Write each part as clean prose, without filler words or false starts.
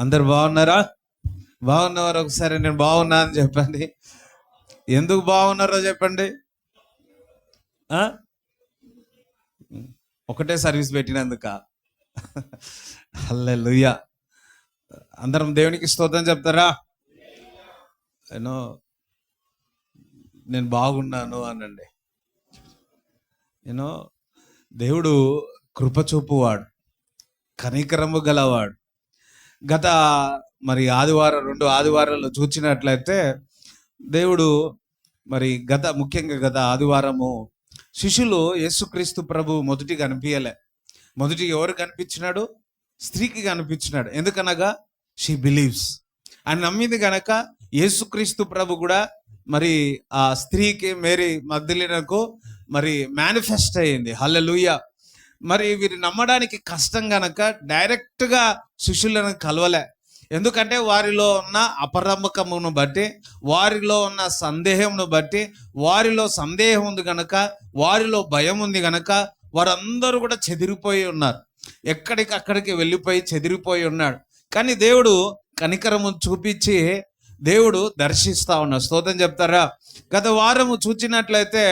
అందరు బాగున్నారా? బాగున్నవారు ఒకసారి నేను బాగున్నా అని చెప్పండి. ఎందుకు బాగున్నారో చెప్పండి. ఒకటే సర్వీస్ పెట్టినందుక? హల్లెలూయా. అందరం దేవునికి స్తోత్రం చెప్తారా? నేను బాగున్నాను అనండి. దేవుడు కృపచూపువాడు, కనికరము గలవాడు. గత ఆదివారం 2 ఆదివారాలు చూచినట్లయితే దేవుడు ముఖ్యంగా గత ఆదివారము శిష్యులు యేసుక్రీస్తు ప్రభు మొదటి కనిపించలే. మొదటి ఎవరు కనిపించినాడు? స్త్రీకి కనిపించినాడు. ఎందుకనగా షీ బిలీవ్స్ అని నమ్మింది గనక యేసుక్రీస్తు ప్రభు కూడా ఆ స్త్రీకి, మేరీ మగ్దలినకు మేనిఫెస్ట్ అయ్యింది. హల్లెలూయా. వీరు నమ్మడానికి కష్టం గనక డైరెక్ట్గా శిష్యులను కలవలే. ఎందుకంటే వారిలో ఉన్న అపనమ్మకమును బట్టి, వారిలో ఉన్న సందేహమును బట్టి, వారిలో సందేహం ఉంది గనక, వారిలో భయం ఉంది గనక వారందరూ కూడా చెదిరిపోయి ఉన్నారు. ఎక్కడికక్కడికి వెళ్ళిపోయి చెదిరిపోయి ఉన్నాడు. కానీ దేవుడు కనికరము చూపించి దేవుడు దర్శిస్తా ఉన్నాడు. స్తోత్రం చెప్తారా? గత వారము చూచినట్లయితే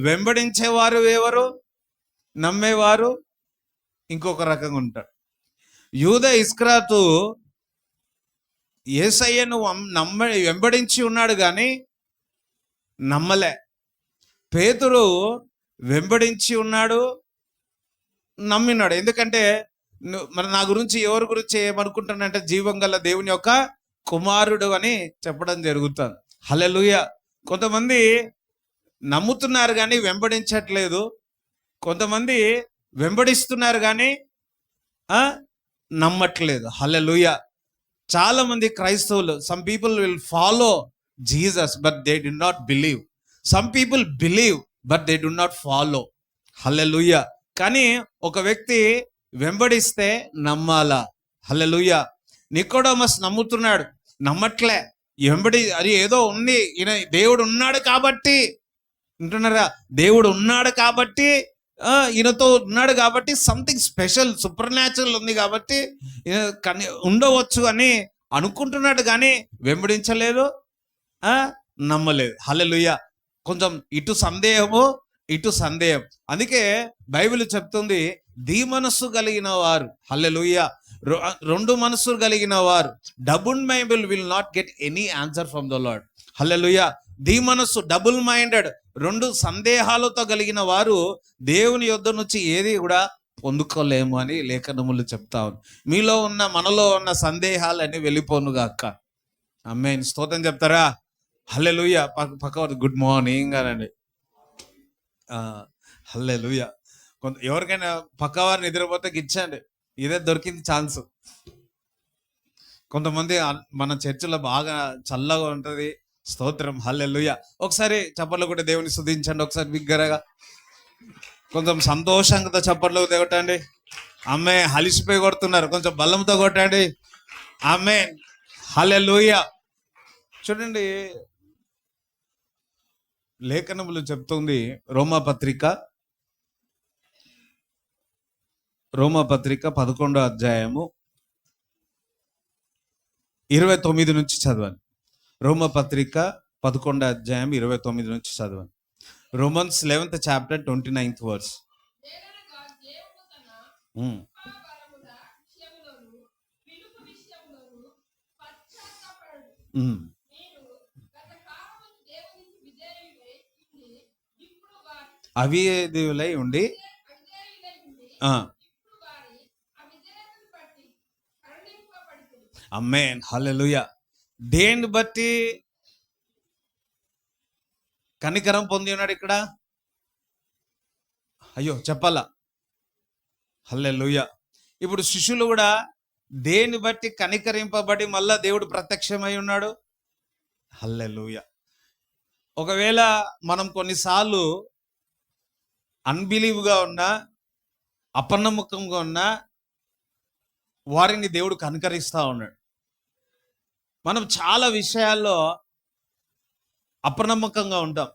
వెంబడించేవారు ఎవరు? నమ్మేవారు ఇంకొక రకంగా ఉంటాడు. యూదా ఇస్కరియోతు యేసయ్యను వెంబడించి ఉన్నాడు కానీ నమ్మలే. పేతురు వెంబడించి ఉన్నాడు, నమ్మినాడు. ఎందుకంటే నా గురించి ఎవరి గురించి ఏమనుకుంటానంటే జీవం గల దేవుని యొక్క కుమారుడు అని చెప్పడం జరుగుతుంది. హల్లెలూయా. కొంతమంది నమ్ముతున్నారు కానీ వెంబడించట్లేదు. కొంతమంది వెంబడిస్తున్నారు కానీ నమ్మట్లేదు. హల్లెలూయా. చాలా మంది క్రైస్తవులు, some people will follow Jesus but they do not believe. Some people believe but they do not follow. Hallelujah. కానీ ఒక వ్యక్తి వెంబడిస్తే నమ్మాలా. హల్లెలూయా. నికోడెమస్ నమ్ముతున్నాడు, నమ్మట్లే. అది ఏదో ఉంది, ఈయన దేవుడు ఉన్నాడు కాబట్టి వింటున్నారా? దేవుడు ఉన్నాడు కాబట్టి, ఈయనతో ఉన్నాడు కాబట్టి, సంథింగ్ స్పెషల్ సూపర్ న్యాచురల్ ఉంది కాబట్టి ఉండవచ్చు అని అనుకుంటున్నాడు కానీ వెంబడించలేదు, నమ్మలేదు. హల్లెలూయా. కొంచెం ఇటు సందేహము, ఇటు సందేహం. అందుకే బైబిల్ చెప్తుంది, మనస్సు కలిగిన వారు, హల్లెలూయా, 2 మనస్సులు కలిగిన వారు, double mind will not get any answer from the Lord. Hallelujah. మనస్సు డబుల్ మైండెడ్, 2 సందేహాలతో కలిగిన వారు దేవుని యొద్ద నుంచి ఏది కూడా పొందుకోలేము అని లేఖనములు చెప్తా ఉంది. మనలో ఉన్న సందేహాలన్నీ వెళ్ళిపోనుగాక. ఆమేన్. స్తోత్రం చెప్తారా? హల్లెలూయా. పక్కవారు గుడ్ మార్నింగ్ అనండి. హల్లెలూయా. ఎవరికైనా పక్కవారు నిద్రపోతే గిచ్చండి, ఇదే దొరికింది ఛాన్స్. కొంతమంది మన చర్చిలో బాగా చల్లగా ఉంటుంది. స్తోత్రం. హల్లెలూయా. ఒకసారి చప్పట్లు కూడా దేవుని స్తుతించండి. ఒకసారి బిగ్గరగా కొంచెం సంతోషంగా చప్పట్లు కొట్టండి. ఆమె హలిసిపోయి కొడుతున్నారు, కొంచెం బలంతో కొట్టండి. ఆమె హల్లెలూయా. చూడండి, లేఖనములు చెప్తుంది, రోమాపత్రిక 11వ అధ్యాయము 29 నుంచి చదవండి. రోమపత్రిక 11వ అధ్యాయం 29 నుంచి చదవండి. Romans 11th chapter 29th verse. అవిధేయులై ఉండి ఆమేన్. హల్లెలూయా. దేన్ని బట్టి కనికరం పొంది ఉన్నాడు ఇక్కడ? అయ్యో చెప్పాలా? హల్లెలూయా. ఇప్పుడు శిష్యులు కూడా దేన్ని బట్టి కనికరింపబడి మళ్ళా దేవుడు ప్రత్యక్షమై ఉన్నాడు? హల్లెలూయా. ఒకవేళ మనం కొన్నిసార్లు అన్బిలీవ్గా ఉన్నా, అపనమ్మకంగా ఉన్నా, వారిని దేవుడు కనికరిస్తూ ఉన్నాడు. మనం చాలా విషయాల్లో అపనమ్మకంగా ఉంటాం,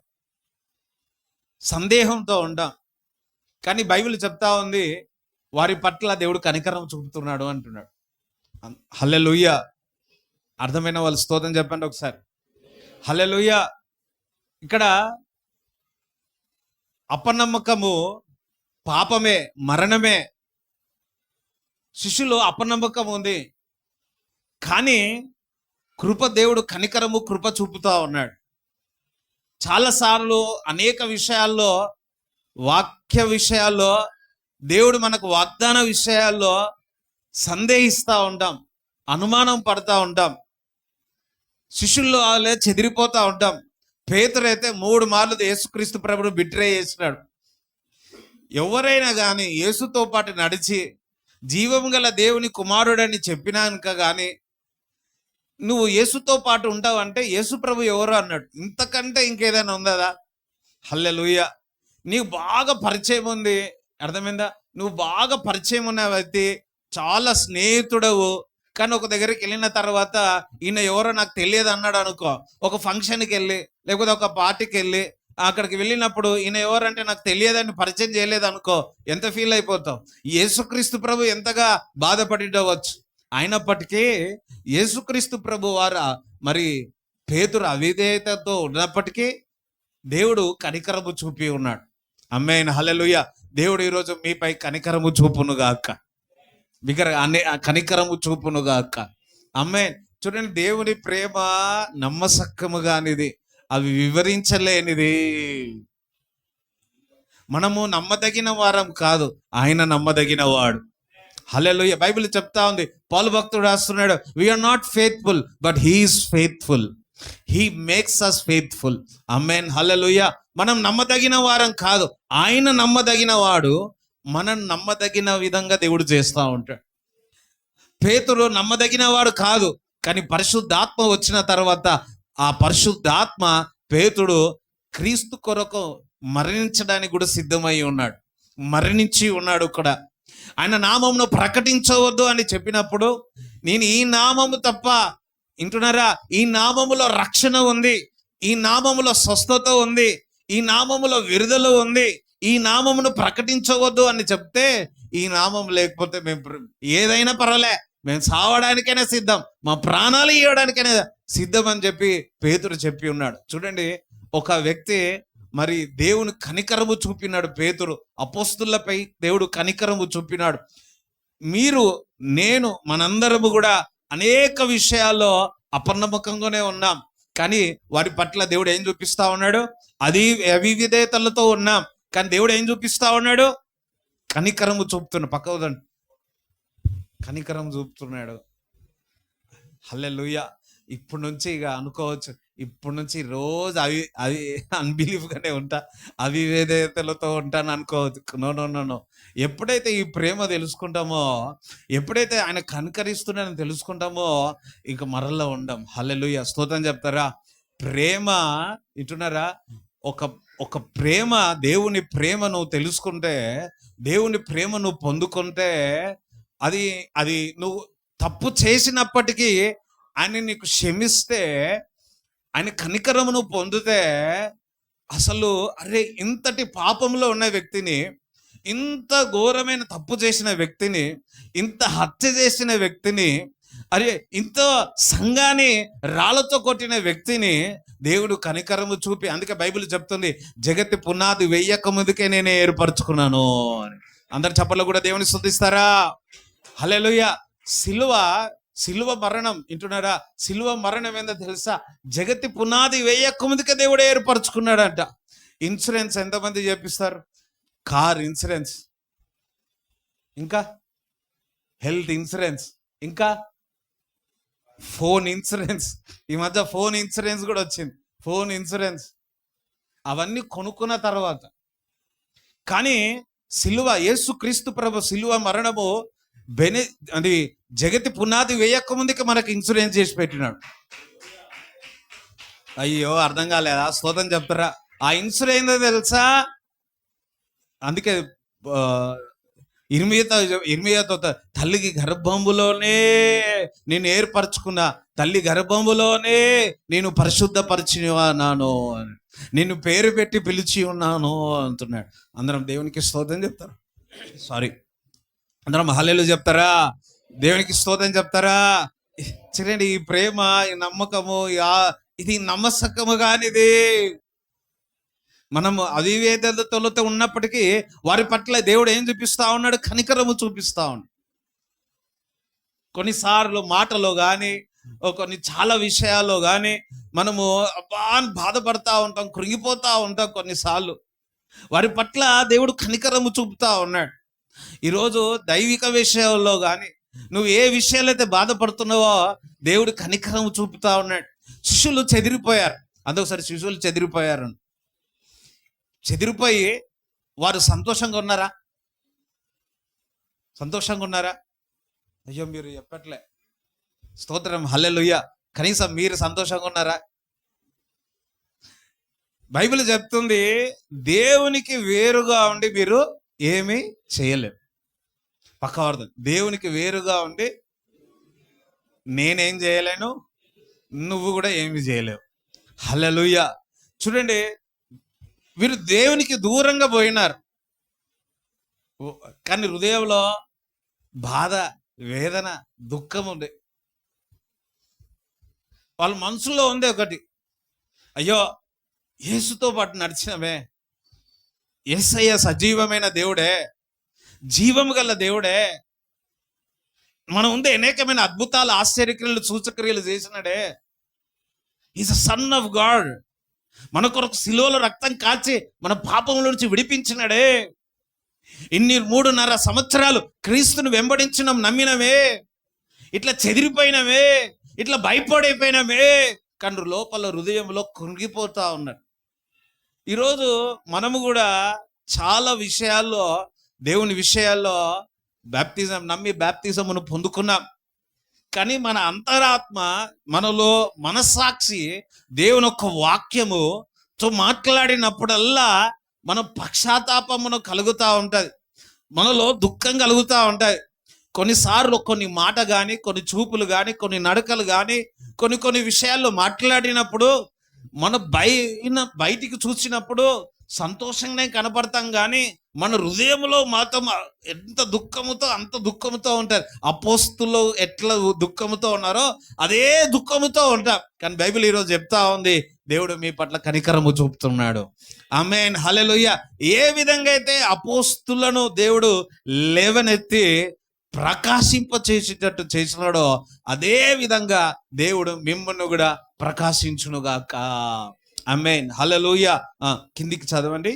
సందేహంతో ఉంటాం. కానీ బైబిల్ చెప్తా ఉంది, వారి పట్ల దేవుడు కనికరం చూపుతున్నాడు అంటున్నాడు. హల్లెలూయా. అర్థమైన వాళ్ళు స్తోత్రం చెప్పండి ఒకసారి. హల్లెలూయా. ఇక్కడ అపనమ్మకము పాపమే, మరణమే. శిష్యులు అపనమ్మకం ఉంది, కానీ కృప, దేవుడు కనికరము, కృప చూపుతా ఉన్నాడు. చాలాసార్లు అనేక విషయాల్లో, వాక్య విషయాల్లో, దేవుడు మనకు వాగ్దాన విషయాల్లో సందేహిస్తూ ఉంటాం, అనుమానం పడతా ఉంటాం, శిష్యుల్లో వాళ్ళే చెదిరిపోతూ ఉంటాం. పేతురైతే 3 మార్లు యేసుక్రీస్తు ప్రభువును బిట్రే చేసినాడు. ఎవరైనా కానీ యేసుతో పాటు నడిచి జీవం గల దేవుని కుమారుడని చెప్పినాక కానీ నువ్వు యేసుతో పాటు ఉంటావంటే యేసు ప్రభు ఎవరు అన్నాడు. ఇంతకంటే ఇంకేదైనా ఉందా? హల్లెలూయా. నీకు బాగా పరిచయం ఉంది, అర్థమైందా? నువ్వు బాగా పరిచయం ఉన్న వ్యక్తి, చాలా స్నేహితుడవు, కానీ ఒక దగ్గరికి వెళ్ళిన తర్వాత ఈయన ఎవరో నాకు తెలియదు అన్నాడు అనుకో. ఒక ఫంక్షన్కి వెళ్ళి లేకపోతే ఒక పార్టీకి వెళ్ళి అక్కడికి వెళ్ళినప్పుడు ఈయన ఎవరంటే నాకు తెలియదని పరిచయం చేయలేదు అనుకో, ఎంత ఫీల్ అయిపోతావు? యేసుక్రీస్తు ప్రభు ఎంతగా బాధపడిడవచ్చు. అయినప్పటికీ యేసుక్రీస్తు ప్రభు వారు మరి పేతురు అవిధేయతతో ఉన్నప్పటికీ దేవుడు కనికరము చూపి ఉన్నాడు. ఆమేన్, హల్లెలూయా. దేవుడు ఈరోజు మీపై కనికరము చూపునుగాక, కనికరము చూపునుగాక. ఆమేన్. చూడండి, దేవుని ప్రేమ నమ్మసక్కముగానిది, అవి వివరించలేనిది. మనము నమ్మదగిన వారం కాదు, ఆయన నమ్మదగిన వాడు. హల్లెలూయా. బైబిల్ చెప్తా ఉంది, పౌలు భక్తుడు రాస్తున్నాడు, we are not faithful but he is faithful, he makes us faithful. Amen, hallelujah. మనం నమ్మదగిన వారం కాదు, ఆయన నమ్మదగిన వాడు. మనం నమ్మదగిన విధంగా దేవుడు చేస్తూ ఉంటాడు. పేతురు నమ్మదగిన వాడు కాదు, కానీ పరిశుద్ధాత్మ వచ్చిన తర్వాత ఆ పరిశుద్ధాత్మ పేతుడు క్రీస్తు కొరకు మరణించడానికి కూడా సిద్ధమై ఉన్నాడు, మరణించి ఉన్నాడు. కూడా ఆయన నామమును ప్రకటించవద్దు అని చెప్పినప్పుడు, నేను ఈ నామము తప్ప, వింటున్నారా, ఈ నామములో రక్షణ ఉంది, ఈ నామములో స్వస్థత ఉంది, ఈ నామములో విడుదల ఉంది, ఈ నామమును ప్రకటించవద్దు అని చెప్తే, ఈ నామం లేకపోతే మేము ఏదైనా పర్వాలే, మేము సావడానికైనా సిద్ధం, మా ప్రాణాలు ఇవ్వడానికైనా సిద్ధం అని చెప్పి పేతురు చెప్పి ఉన్నాడు. చూడండి, ఒక వ్యక్తి మరి దేవుని కనికరము చూపినాడు. పేతురు అపోస్తులపై దేవుడు కనికరము చూపినాడు. మీరు, నేను, మనందరము కూడా అనేక విషయాల్లో అపనమ్మకంగానే ఉన్నాం, కానీ వారి పట్ల దేవుడు ఏం చూపిస్తా ఉన్నాడు? అది అవిధేయతలతో ఉన్నాం, కానీ దేవుడు ఏం చూపిస్తా ఉన్నాడు? కనికరము చూపుతున్నాడు. పక్కదండి, కనికరం చూపుతున్నాడు. హల్లెలూయా. ఇప్పుడు నుంచి ఇక అనుకోవచ్చు, ఇప్పుడు నుంచి రోజు అవి అన్బిలీఫ్గానే ఉంటా, అవిధేయతలతో ఉంటాను అనుకోవచ్చు. No no no no. ఎప్పుడైతే ఈ ప్రేమ తెలుసుకుంటామో, ఎప్పుడైతే ఆయన కనికరిస్తున్నాడని తెలుసుకుంటామో, ఇక మరలా ఉండం. హల్లెలూయా, స్తోత్రం చెప్తారా? ప్రేమ, వింటున్నారా? ఒక ప్రేమ, దేవుని ప్రేమ నువ్వు తెలుసుకుంటే, దేవుని ప్రేమ నువ్వు పొందుకుంటే, అది నువ్వు తప్పు చేసినప్పటికీ ఆయన నీకు క్షమిస్తే, ఆయన కనికరమును పొందితే, అసలు అరే, ఇంతటి పాపంలో ఉన్న వ్యక్తిని, ఇంత ఘోరమైన తప్పు చేసిన వ్యక్తిని, ఇంత హత్య చేసిన వ్యక్తిని, అరే ఇంత సంఘాన్ని రాళ్లతో కొట్టిన వ్యక్తిని దేవుడు కనికరము చూపి, అందుకే బైబిల్ చెప్తుంది, జగతి పునాది వెయ్యక ముందుకే నేనే ఏర్పరచుకున్నాను అని. అందరు చప్పట్లు కూడా దేవుని స్తుతిస్తారా? హల్లెలూయా. సిలువ మరణం, వింటున్నారా? సిలువ మరణం ఏందో తెలుసా? జగతి పునాది వేయక ముందుకే దేవుడే ఏర్పరచుకున్నాడంట. ఇన్సూరెన్స్ ఎంతమంది చేపిస్తారు? కార్ ఇన్సూరెన్స్, ఇంకా హెల్త్ ఇన్సూరెన్స్, ఇంకా ఫోన్ ఇన్సూరెన్స్. ఈ మధ్య ఫోన్ ఇన్సూరెన్స్ కూడా వచ్చింది, ఫోన్ ఇన్సూరెన్స్. అవన్నీ కొనుక్కున్న తర్వాత, కానీ సిలువ, యేసుక్రీస్తు ప్రభు సిలువ మరణము అది జగతి పునాది వేయక ముందుకే మనకు ఇన్సూరెన్స్ చేసి పెట్టినాడు. అయ్యో, అర్థం కాలేదా? స్తోత్రం చెప్తారా? ఆ ఇన్సూరెన్స్ ఏందో తెలుసా? అందుకే ఇర్మియాతో తల్లికి గర్భంలోనే నేను ఏర్పరచుకున్నా, తల్లి గర్భంలోనే నేను పరిశుద్ధపరిచినాను, నేను పేరు పెట్టి పిలిచి ఉన్నాను అంటున్నాడు. అందరం దేవునికి స్తోత్రం చెప్తారు. సారీ, అందరం హల్లెలూయా చెప్తారా? దేవునికి స్తోత్రం చెప్తారా? చూడండి, ఈ ప్రేమ, ఈ నమ్మకము, ఇది నమ్మసకము కానిది. మనము అవివేకతలతో ఉన్నప్పటికీ వారి పట్ల దేవుడు ఏం చూపిస్తా ఉన్నాడు? కనికరము చూపిస్తా ఉన్నాడు. కొన్నిసార్లు మాటలో కానీ, కొన్ని చాలా విషయాల్లో కానీ మనము అబ్బా అని బాధపడతా ఉంటాం, కృంగిపోతా ఉంటాం. కొన్నిసార్లు వారి పట్ల దేవుడు కనికరము చూపుతా ఉన్నాడు. ఈరోజు దైవిక విషయాల్లో కానీ నువ్వు ఏ విషయాలైతే బాధపడుతున్నావో దేవుడు కనికరము చూపుతా ఉన్నాడు. శిష్యులు చెదిరిపోయారు. అందొకసారి శిష్యులు చెదిరిపోయారు. చెదిరిపోయి వారు సంతోషంగా ఉన్నారా? సంతోషంగా ఉన్నారా? అయ్యో మీరు చెప్పట్లే. స్తోత్రం, హల్లెలూయా. కనీసం మీరు సంతోషంగా ఉన్నారా? బైబిల్ చెప్తుంది, దేవునికి వేరుగా ఉండి మీరు ఏమీ చేయలేరు. పక్కవార్థం, దేవునికి వేరుగా ఉండి నేనేం చేయలేను, నువ్వు కూడా ఏమి చేయలేవు. హల్లెలూయా. చూడండి, వీరు దేవునికి దూరంగా పోయినారు, కానీ హృదయంలో బాధ, వేదన, దుఃఖం ఉంది. వాళ్ళ మనసులో ఉంది ఒకటి, అయ్యో యేసుతో పాటు నడిచినమే, యేసయ్య సజీవమైన దేవుడే, జీవము గల దేవుడే, మన ముందే అనేకమైన అద్భుతాలు, ఆశ్చర్యక్రియలు, సూచక్రియలు చేసినాడే. Is a son of God. మన కొరకు శిలువలో రక్తం కాచి మన పాపముల నుంచి విడిపించినాడే. ఇన్ని 3.5 సంవత్సరాలు క్రీస్తుని వెంబడించినాం, నమ్మినమే, ఇట్లా చెదిరిపోయినమే, ఇట్లా భయపడిపోయినమే, కానీ లోపల హృదయంలో కృంగిపోతా ఉన్నాడు. ఈరోజు మనము కూడా చాలా విషయాల్లో, దేవుని విషయాల్లో బాప్తిజం నమ్మి బాప్తిజమును పొందుకున్నాం. కానీ మన అంతరాత్మ, మనలో మనస్సాక్షి దేవుని యొక్క వాక్యముతో మాట్లాడినప్పుడల్లా మన పక్షాతాపమును కలుగుతూ ఉంటుంది, మనలో దుఃఖం కలుగుతూ ఉంటుంది. కొన్నిసార్లు కొన్ని మాట కానీ, కొన్ని చూపులు కానీ, కొన్ని నడకలు కానీ, కొన్ని విషయాల్లో మాట్లాడినప్పుడు మన బయటికి చూసినప్పుడు సంతోషంగానే కనపడతాం, కానీ మన హృదయంలో మాత్రం ఎంత దుఃఖముతో అంత దుఃఖముతో ఉంటారు. అపోస్తులు ఎట్లా దుఃఖముతో ఉన్నారో అదే దుఃఖముతో ఉంటాం. కానీ బైబిల్ ఈరోజు చెప్తా ఉంది, దేవుడు మీ పట్ల కనికరము చూపుతున్నాడు. ఆమేన్, హల్లెలూయా. ఏ విధంగా అయితే అపోస్తులను దేవుడు లేవనెత్తి ప్రకాశింప చేసేటట్టు చేసినాడో అదే విధంగా దేవుడు మిమ్మల్ని కూడా ప్రకాశించునుగాక. ఆమేన్, హల్లెలూయా. కిందికి చదవండి.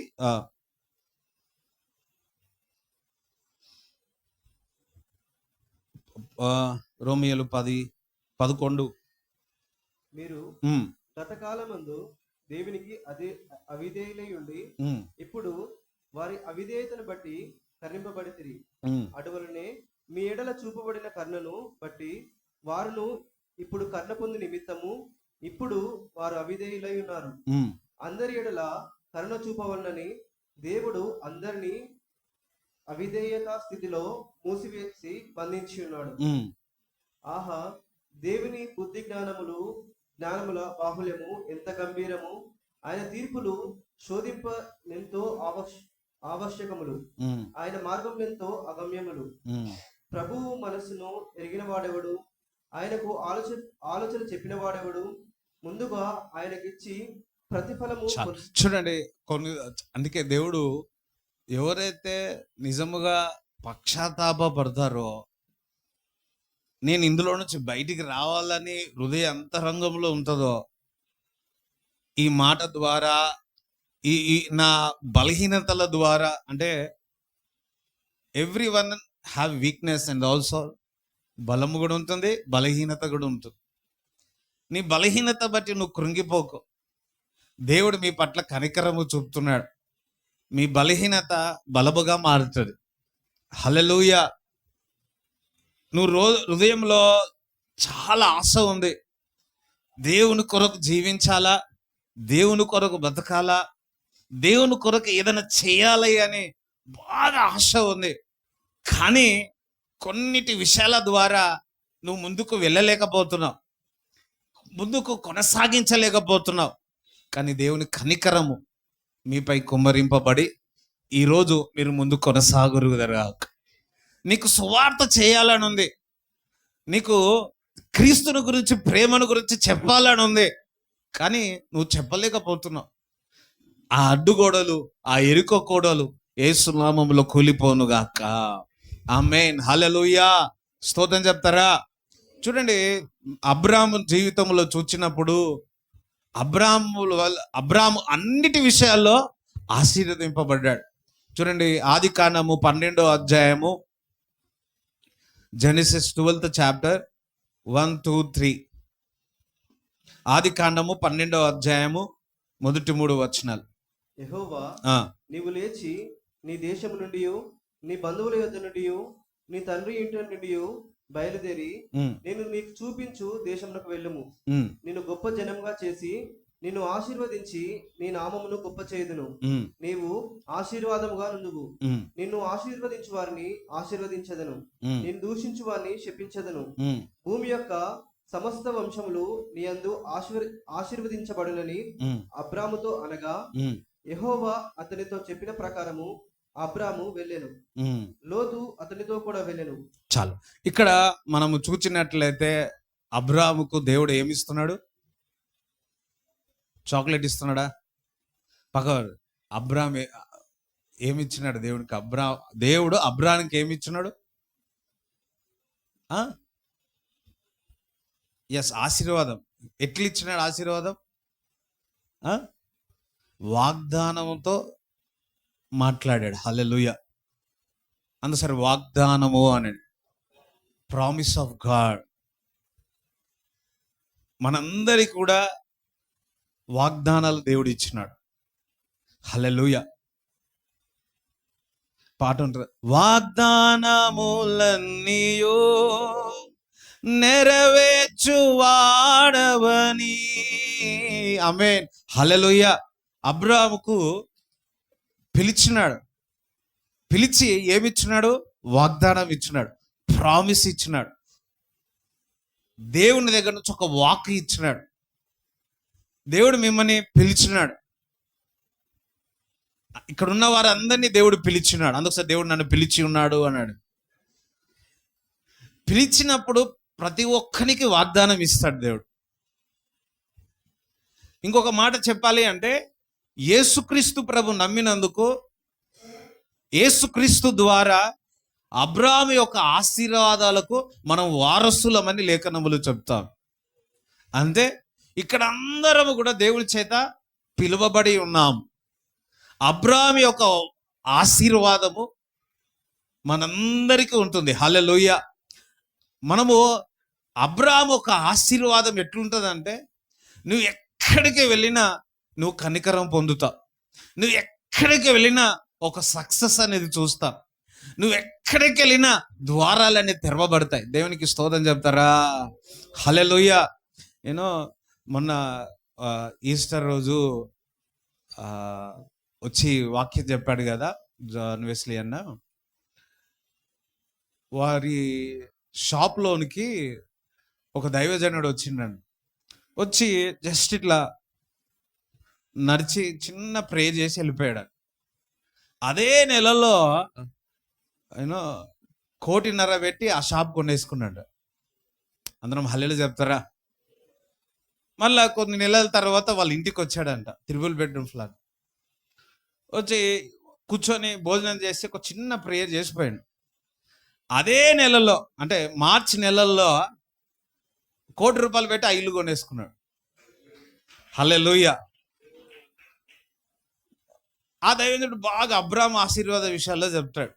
రోమియోలు 10:11. మీరు గతకాలమందు దేవునికి అవిధేయులై ఉండి ఇప్పుడు వారి అవిధేయతను బట్టి కరుణింపబడితిరి. అటువలనే మీ ఎడల చూపబడిన కరుణను బట్టి వారును ఇప్పుడు కరుణ పొంది నిమిత్తము ఇప్పుడు వారు అవిధేయులై ఉన్నారు. అందరి ఎడల కరుణ చూపవలనని దేవుడు అందరినీ అవిధేయత స్థితిలో మూసివేసి బంధించి ఉన్నాడు. ఆహా, దేవుని బుద్ధి జ్ఞానముల బాహుల్యము ఎంత గంభీరము! ఆయన తీర్పులు శోధింప ఎంతో ఆవశ్యకములు, ఆయన మార్గం ఎంతో అగమ్యములు. ప్రభువు మనస్సును ఎరిగిన వాడెవడు? ఆయనకు ఆలోచన చెప్పిన వాడెవడు? ముందుగా ఆయనకిచ్చి ప్రతిఫలము. చూడండి, అందుకే దేవుడు ఎవరైతే నిజముగా పశ్చాత్తాపడతారో, నేను ఇందులో నుంచి బయటికి రావాలని హృదయ అంతరంగంలో ఉంటుందో, ఈ మాట ద్వారా, ఈ నా బలహీనతల ద్వారా, అంటే every one have weakness and also బలము కూడా ఉంటుంది, బలహీనత కూడా ఉంటుంది. నీ బలహీనత బట్టి నువ్వు కృంగిపోకు. దేవుడు మీ పట్ల కనికరము చూపుతున్నాడు. మీ బలహీనత బలముగా మారుతుంది. హల్లెలూయా. నువ్వు హృదయంలో చాలా ఆశ ఉంది, దేవుని కొరకు జీవించాలా, దేవుని కొరకు బతకాలా, దేవుని కొరకు ఏదైనా చేయాలి అని బాగా ఆశ ఉంది. కానీ కొన్నిటి విషయాల ద్వారా నువ్వు ముందుకు వెళ్ళలేకపోతున్నావు, ముందుకు కొనసాగించలేకపోతున్నావు. కానీ దేవుని కనికరము మీపై కుమ్మరింపబడి ఈరోజు మీరు ముందు కొనసాగురుగాక. నీకు సువార్త చేయాలని ఉంది, నీకు క్రీస్తుని గురించి, ప్రేమను గురించి చెప్పాలని ఉంది, కానీ నువ్వు చెప్పలేకపోతున్నావు. ఆ అడ్డుగోడలు, ఆ ఎరుక గోడలు యేసు నామములో కూలిపోనుగాక. ఆమేన్, హల్లెలూయా. స్తోత్రం చెప్తారా? చూడండి, అబ్రాము జీవితంలో చూచినప్పుడు అబ్రాము అన్నిటి విషయాల్లో ఆశీర్వదింపబడ్డాడు. చూడండి, ఆది కాండము 12వ అధ్యాయము, జెనసిస్ 12th chapter 1, 2, 3. ఆది కాండము 12వ అధ్యాయము మొదటి 3 వచనాలు. యెహోవా, ఆ, నీవు లేచి నీ దేశము నుండి, నీ బంధువుల యొద్ద నుండి, నీ తండ్రి ఇంటి నుండి బయలుదేరి ఉమ్, నేను నీకు చూపించు దేశమునకు వెళ్ళుము. ఉమ్, నిన్ను గొప్ప జనముగా చేసి నిన్ను ఆశీర్వదించి నీ నామమును గొప్ప చేయుదును. ఉమ్, నీవు ఆశీర్వాదముగా నుండువు. ఉమ్, నిన్ను ఆశీర్వదించు వారిని ఆశీర్వదించదను, ఉమ్, నిన్ను దూషించు వారిని శపించదను. ఉమ్, భూమి యొక్క సమస్త వంశములు నీ యందు ఆశీర్వదించబడునని ఉమ్, అబ్రాముతో అనగా, ఉమ్, యెహోవా అతనితో చెప్పిన ప్రకారము అబ్రాము వెళ్ళెను. ఉమ్. లోతు అతనితో కూడా వెళ్ళెను. చాలు. ఇక్కడ మనము చూచినట్లయితే అబ్రాముకు దేవుడు ఏమిస్తున్నాడు? చాక్లెట్ ఇస్తున్నాడా? అబ్రామ్ ఏమిచ్చినాడు దేవునికి? దేవుడు అబ్రానికి ఏమిచ్చినాడు? ఎస్, ఆశీర్వాదం. ఎట్లా ఇచ్చినాడు ఆశీర్వాదం? ఆ? వాగ్దానంతో మాట్లాడాడు. హల్లెలూయా. అందుసరి వాగ్దానము అని, ప్రామిస్ ఆఫ్ గాడ్. మనందరికి కూడా వాగ్దానాలు దేవుడు ఇచ్చినాడు. హల్లెలూయా. పాట ఉంటుంది, వాగ్దానములన్నీయో నెరవేర్చువాడవని. ఆమేన్, హల్లెలూయా. అబ్రాముకు పిలిచినాడు, పిలిచి ఏమిచ్చినాడు? వాగ్దానం ఇచ్చినాడు, ప్రామిస్ ఇచ్చినాడు. దేవుని దగ్గర నుంచి ఒక వాక్ ఇచ్చినాడు. దేవుడు మిమ్మల్ని పిలిచినాడు. ఇక్కడ ఉన్న వారందరినీ దేవుడు పిలిచినాడు. అందుకోసం దేవుడు నన్ను పిలిచి ఉన్నాడు అన్నాడు. పిలిచినప్పుడు ప్రతి ఒక్కరికి వాగ్దానం ఇస్తాడు దేవుడు. ఇంకొక మాట చెప్పాలి అంటే, యేసుక్రీస్తు ప్రభు నమ్మినందుకు, యేసుక్రీస్తు ద్వారా అబ్రాము యొక్క ఆశీర్వాదాలకు మనం వారసులమని లేఖనములు చెప్తాం. అంతే. ఇక్కడ అందరము కూడా దేవుని చేత పిలువబడి ఉన్నాం. అబ్రాము యొక్క ఆశీర్వాదము మనందరికీ ఉంటుంది. హల్లెలూయా. మనము అబ్రాము ఒక ఆశీర్వాదం ఎట్లుంటుందంటే, నువ్వు ఎక్కడికి వెళ్ళినా నువ్వు కనికరం పొందుతావు. నువ్వు ఎక్కడికి వెళ్ళినా ఒక సక్సెస్ అనేది చూస్తావు. నువ్వు ఎక్కడికి వెళ్ళినా ద్వారాలన్నీ తెరవబడతాయి. దేవునికి స్తోత్రం చెప్తారా? హల్లెలూయా. నేను మొన్న ఈస్టర్ రోజు వచ్చి వాక్యం చెప్పాడు కదా జాన్ వెస్లీ అన్న. వారి షాప్లోనికి ఒక దైవజనుడు వచ్చిండండి. వచ్చి జస్ట్ ఇట్లా నడిచి చిన్న ప్రే చేసి వెళ్ళిపోయాడు. అదే నెలలో యూనో 1.5 కోటి పెట్టి ఆ షాప్ కొనేసుకున్నాడు. అందరం హల్లెలూయా చెప్తారా? మళ్ళా కొన్ని నెలల తర్వాత వాళ్ళ ఇంటికి వచ్చాడంట, 3 bedroom ఫ్లాట్. వచ్చి కూర్చొని భోజనం చేసి ఒక చిన్న ప్రేయర్ చేసిపోయాడు. అదే నెలలో, అంటే మార్చి నెలల్లో 1 కోటి రూపాయలు పెట్టి ఆ ఇల్లు కొనేసుకున్నాడు. హల్లెలూయా. ఆ దైవజనుడు బాగా అబ్రాము ఆశీర్వాద విషయాల్లో చెప్తాడు.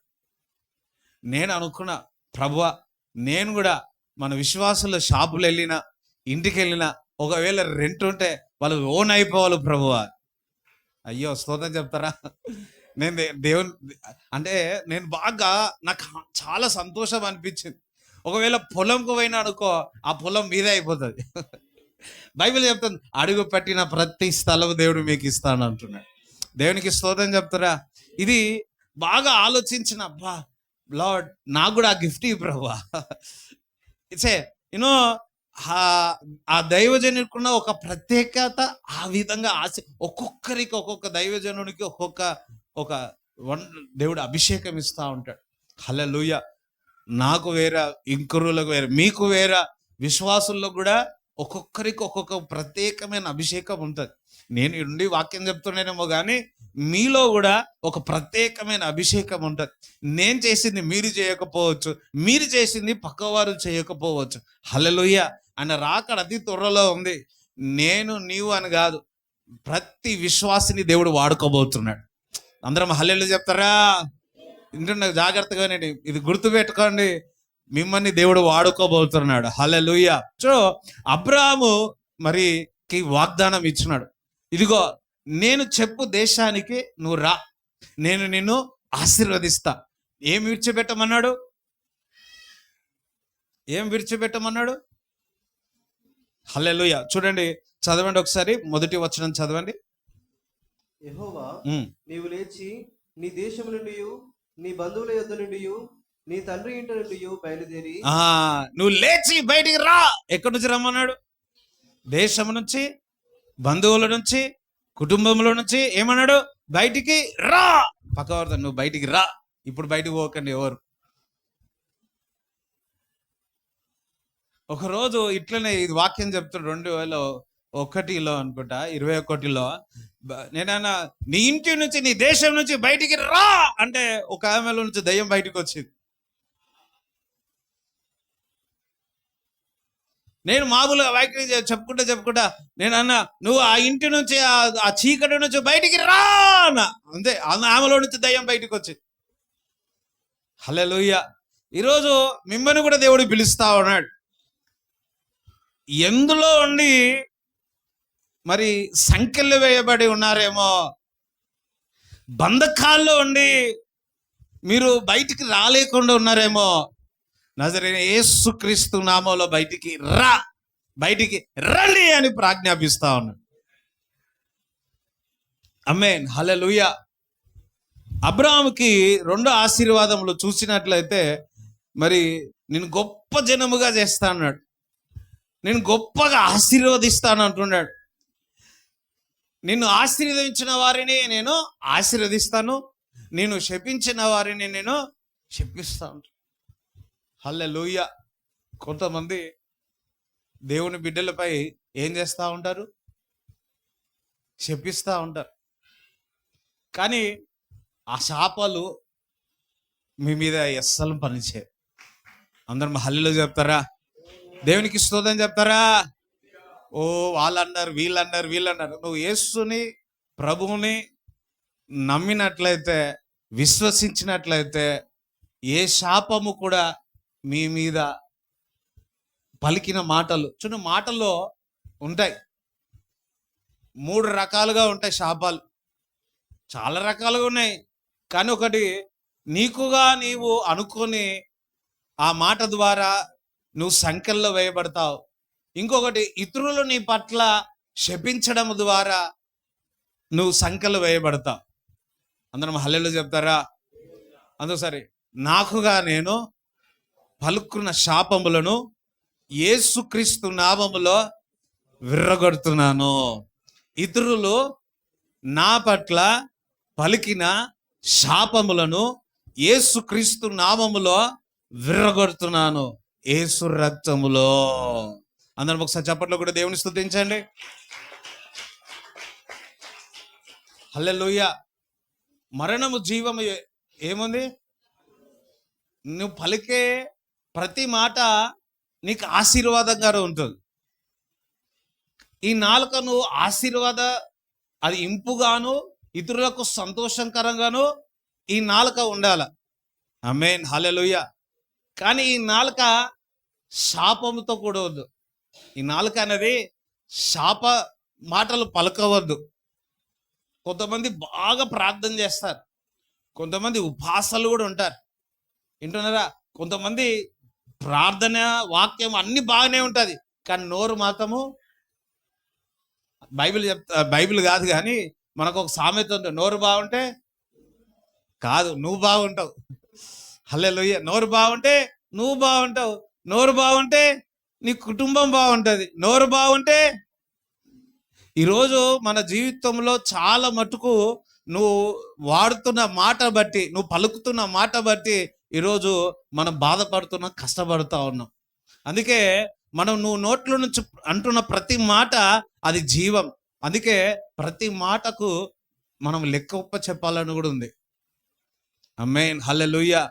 నేను అనుకున్నా, ప్రభువా, నేను కూడా మన విశ్వాసుల షాపులు వెళ్ళినా, ఇంటికి వెళ్ళినా, ఒకవేళ రెంట్ ఉంటే వాళ్ళు ఓన్ అయిపోవాలి ప్రభువా. అయ్యో, స్తోత్రం చెప్తారా? నేను దేవుని అంటే నేను బాగా, నాకు చాలా సంతోషం అనిపించింది. ఒకవేళ పొలంకు పోయినా అనుకో, ఆ పొలం మీదే అయిపోతుంది. బైబిల్ చెప్తుంది, అడుగు పెట్టిన ప్రతి స్థలం దేవుడు మీకు ఇస్తాను అంటున్నాడు. దేవునికి స్తోత్రం చెప్తారా? ఇది బాగా ఆలోచించిన, అబ్బా లార్డ్, నాకు కూడా ఆ గిఫ్ట్ ఇవ్వు ప్రభువా. ఇట్స్ యూనో ఆ దైవజనుకున్న ఒక ప్రత్యేకత. ఆ విధంగా ఒక్కొక్కరికి, ఒక్కొక్క దైవజనునికి ఒక దేవుడు అభిషేకం ఇస్తూ ఉంటాడు. హల్లెలూయా. నాకు వేరే, ఇంకొరులకు వేరే, మీకు వేరే, విశ్వాసుల్లో కూడా ఒక్కొక్కరికి ఒక్కొక్క ప్రత్యేకమైన అభిషేకం ఉంటుంది. నేను ఉండి వాక్యం చెప్తున్నానేమో కానీ మీలో కూడా ఒక ప్రత్యేకమైన అభిషేకం ఉంటుంది. నేను చేసింది మీరు చేయకపోవచ్చు, మీరు చేసింది పక్కవారు చేయకపోవచ్చు. హల్లెలూయా. ఆయన రాకడ అతి త్వరలో ఉంది. నేను నీవు అని కాదు, ప్రతి విశ్వాసిని దేవుడు వాడుకోబోతున్నాడు. అందరం హల్లెలూయా చెప్తారా? ఇంటున్నా జాగ్రత్తగా, నేను ఇది గుర్తుపెట్టుకోండి, మిమ్మల్ని దేవుడు వాడుకోబోతున్నాడు. హల్లెలూయా. సో అబ్రాహాము మరికి వాగ్దానం ఇచ్చినాడు, ఇదిగో నేను చెప్పు దేశానికి నువ్వు రా, నేను నిన్ను ఆశీర్వదిస్తా. ఏం విడిచిపెట్టమన్నాడు? ఏం విడిచిపెట్టమన్నాడు? హల్లెలూయా. చూడండి, చదవండి ఒకసారి, మొదటి వచనం చదవండి. యెహోవా నీవు లేచి నీ దేశము నుండి నీ బంధువుల యొద్ద నుండి నీ తండ్రి ఇంటి నుండి బయలుదేరి. నువ్వు లేచి బయటికి రా. ఎక్కడి నుంచి రమ్మన్నాడు? దేశం నుంచి, బంధువుల నుంచి, కుటుంబంలో నుంచి. ఏమన్నాడు? బయటికి రా. పక్కవారితో నువ్వు బయటికి రా, ఇప్పుడు బయటికి పోకండి ఎవరు. ఒకరోజు ఇట్లనే ఇది వాక్యం చెప్తాడు, 2001లో అనుకుంటా, 21లో. నేనన్నా నీ ఇంటి నుంచి, నీ దేశం నుంచి బయటికి రా అంటే ఒక ఆమెలో నుంచి దయ్యం బయటికి వచ్చింది. నేను మామూలుగా వాక్యం చెప్పుకుంటా నేను అన్నా, నువ్వు ఆ ఇంటి నుంచి, ఆ చీకటి నుంచి బయటికి రా అన్న. అంతే, ఆమెలో నుంచి దయ్యం బయటికి వచ్చింది. హల్లెలూయా. ఈరోజు మిమ్మల్ని కూడా దేవుడు పిలుస్తా ఉన్నాడు. ఎందులో ఉండి మరి సంకెళ్ళు వేయబడి ఉన్నారేమో, బంధకాల్లో ఉండి మీరు బయటికి రాలేకుండా ఉన్నారేమో, నజరేయుడైన యేసుక్రీస్తు నామములో బయటికి రా, బయటికి రండి అని ప్రాజ్ఞాపిస్తా ఉన్నాడు. ఆమేన్. హల్లెలూయా. అబ్రాహాముకి 2 ఆశీర్వాదములు చూసినట్లయితే, మరి నేను గొప్ప జనముగా చేస్తా అన్నాడు, నేను గొప్పగా ఆశీర్వదిస్తాను అంటున్నాడు. నిన్ను ఆశీర్వదించిన వారిని నేను ఆశీర్వదిస్తాను, నేను శపించిన వారిని నేను శపిస్తాను. హల్లెలూయా. కొంతమంది దేవుని బిడ్డలపై ఏం చేస్తూ ఉంటారు? శపిస్తూ ఉంటారు. కానీ ఆ శాపాలు మీ మీద అస్సలు పనిచేయవు. అందరం హల్లెలూయా చెప్తారా? దేవునికి స్తోత్రం చెప్తారా? ఓ వాళ్ళన్నారు, వీళ్ళన్నారు. నువ్వు యేసుని, ప్రభువుని నమ్మినట్లయితే, విశ్వసించినట్లయితే ఏ శాపము కూడా మీ మీద పలికిన మాటలు, చూడు మాటల్లో ఉంటాయి. 3 రకాలుగా ఉంటాయి శాపాలు, చాలా రకాలుగా ఉన్నాయి. కానీ ఒకటి, నీకుగా నీవు అనుకొని ఆ మాట ద్వారా నువ్వు సంకెల్లో వేయబడతావు. ఇంకొకటి, ఇతరులు నీ పట్ల శపించడం ద్వారా నువ్వు సంకెలు వేయబడతావు. అందరం హల్లెలూయా చెప్తారా? అందుకని నాకుగా నేను పలుకున్న శాపములను యేసుక్రీస్తు నామములో విర్రగొడుతున్నాను. ఇతరులు నా పట్ల పలికిన శాపములను యేసుక్రీస్తు నామములో విర్రగొడుతున్నాను, యేసు రక్తములో. అందరం ఒకసారి చప్పట్లో కూడా దేవుని స్తుతించండి. హల్లెలూయా. మరణము జీవము ఏముంది? నువ్వు పలికే ప్రతి మాట నీకు ఆశీర్వాదంగా ఉంటుంది. ఈ నాలుక నువ్వు అది ఇంపుగాను, ఇతరులకు సంతోషకరంగాను ఈ నాలుక ఉండాల. ఆమేన్. హల్లెలూయా. కానీ ఈ నాలుక శాపముతో కూడవద్దు. ఈ నాలుక అనేది శాప మాటలు పలకవద్దు. కొంతమంది బాగా ప్రార్థన చేస్తారు, కొంతమంది ఉపాసాలు కూడా ఉంటారు. వింటున్నారా? కొంతమంది ప్రార్థన, వాక్యం అన్ని బాగానే ఉంటుంది, కానీ నోరు మాత్రము బైబిల్ కాదు కానీ మనకు ఒక సామెత ఉంది, నోరు బాగుంటే కాదు నువ్వు బాగుంటావు. హల్లెలూయా. నోరు బాగుంటే నువ్వు బాగుంటావు, నోరు బాగుంటే నీ కుటుంబం బాగుంటుంది, నోరు బాగుంటే. ఈరోజు మన జీవితంలో చాలా మటుకు నువ్వు వాడుతున్న మాట బట్టి, నువ్వు పలుకుతున్న మాట బట్టి ఈరోజు మనం బాధపడుతున్నాం, కష్టపడుతూ ఉన్నాం. అందుకే నువ్వు నోట్లో నుంచి అంటున్న ప్రతి మాట అది జీవం. అందుకే ప్రతి మాటకు మనం లెక్క చెప్పాలని కూడా ఉంది. ఆమేన్, హల్లెలూయా.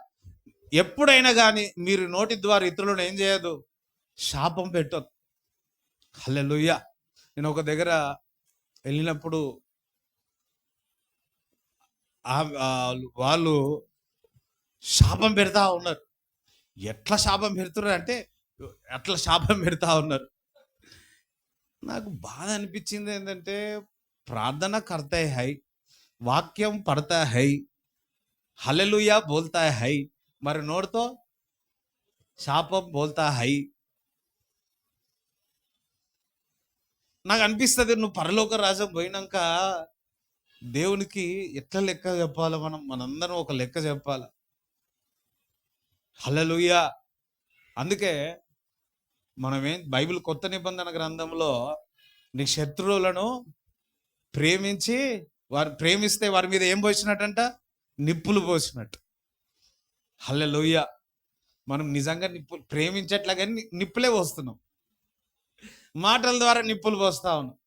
ఎప్పుడైనా కానీ మీరు నోటి ద్వారా ఇతరులను ఏం చేయదు, శాపం పెట్టదు. హల్లెలూయా. నేను ఒక దగ్గర వెళ్ళినప్పుడు వాళ్ళు శాపం పెడతా ఉన్నారు. ఎట్లా శాపం పెడుతున్నారు అంటే అట్లా శాపం పెడతా ఉన్నారు. నాకు బాధ అనిపించింది ఏంటంటే, ప్రార్థన కర్తా హై, వాక్యం పడతా హై, హల్లెలూయా బోల్తా హై, మరి నోటితో శాపం బోల్తా హై. నాకు అనిపిస్తుంది, నువ్వు పరలోక రాజ్యం పోయినాక దేవునికి ఎట్లా లెక్క చెప్పాలి, మనందరం ఒక లెక్క చెప్పాలి. హల్లెలూయా. అందుకే బైబిల్ కొత్త నిబంధన గ్రంథంలో నీ శత్రువులను ప్రేమిస్తే వారి మీద ఏం పోసినట్టంట, నిప్పులు పోసినట్టు. హల్లెలూయా. మనం నిజంగా ప్రేమించట్లా కానీ నిప్పులే పోస్తున్నాం, మాటల ద్వారా నిప్పులు పోస్తా ఉన్నాం.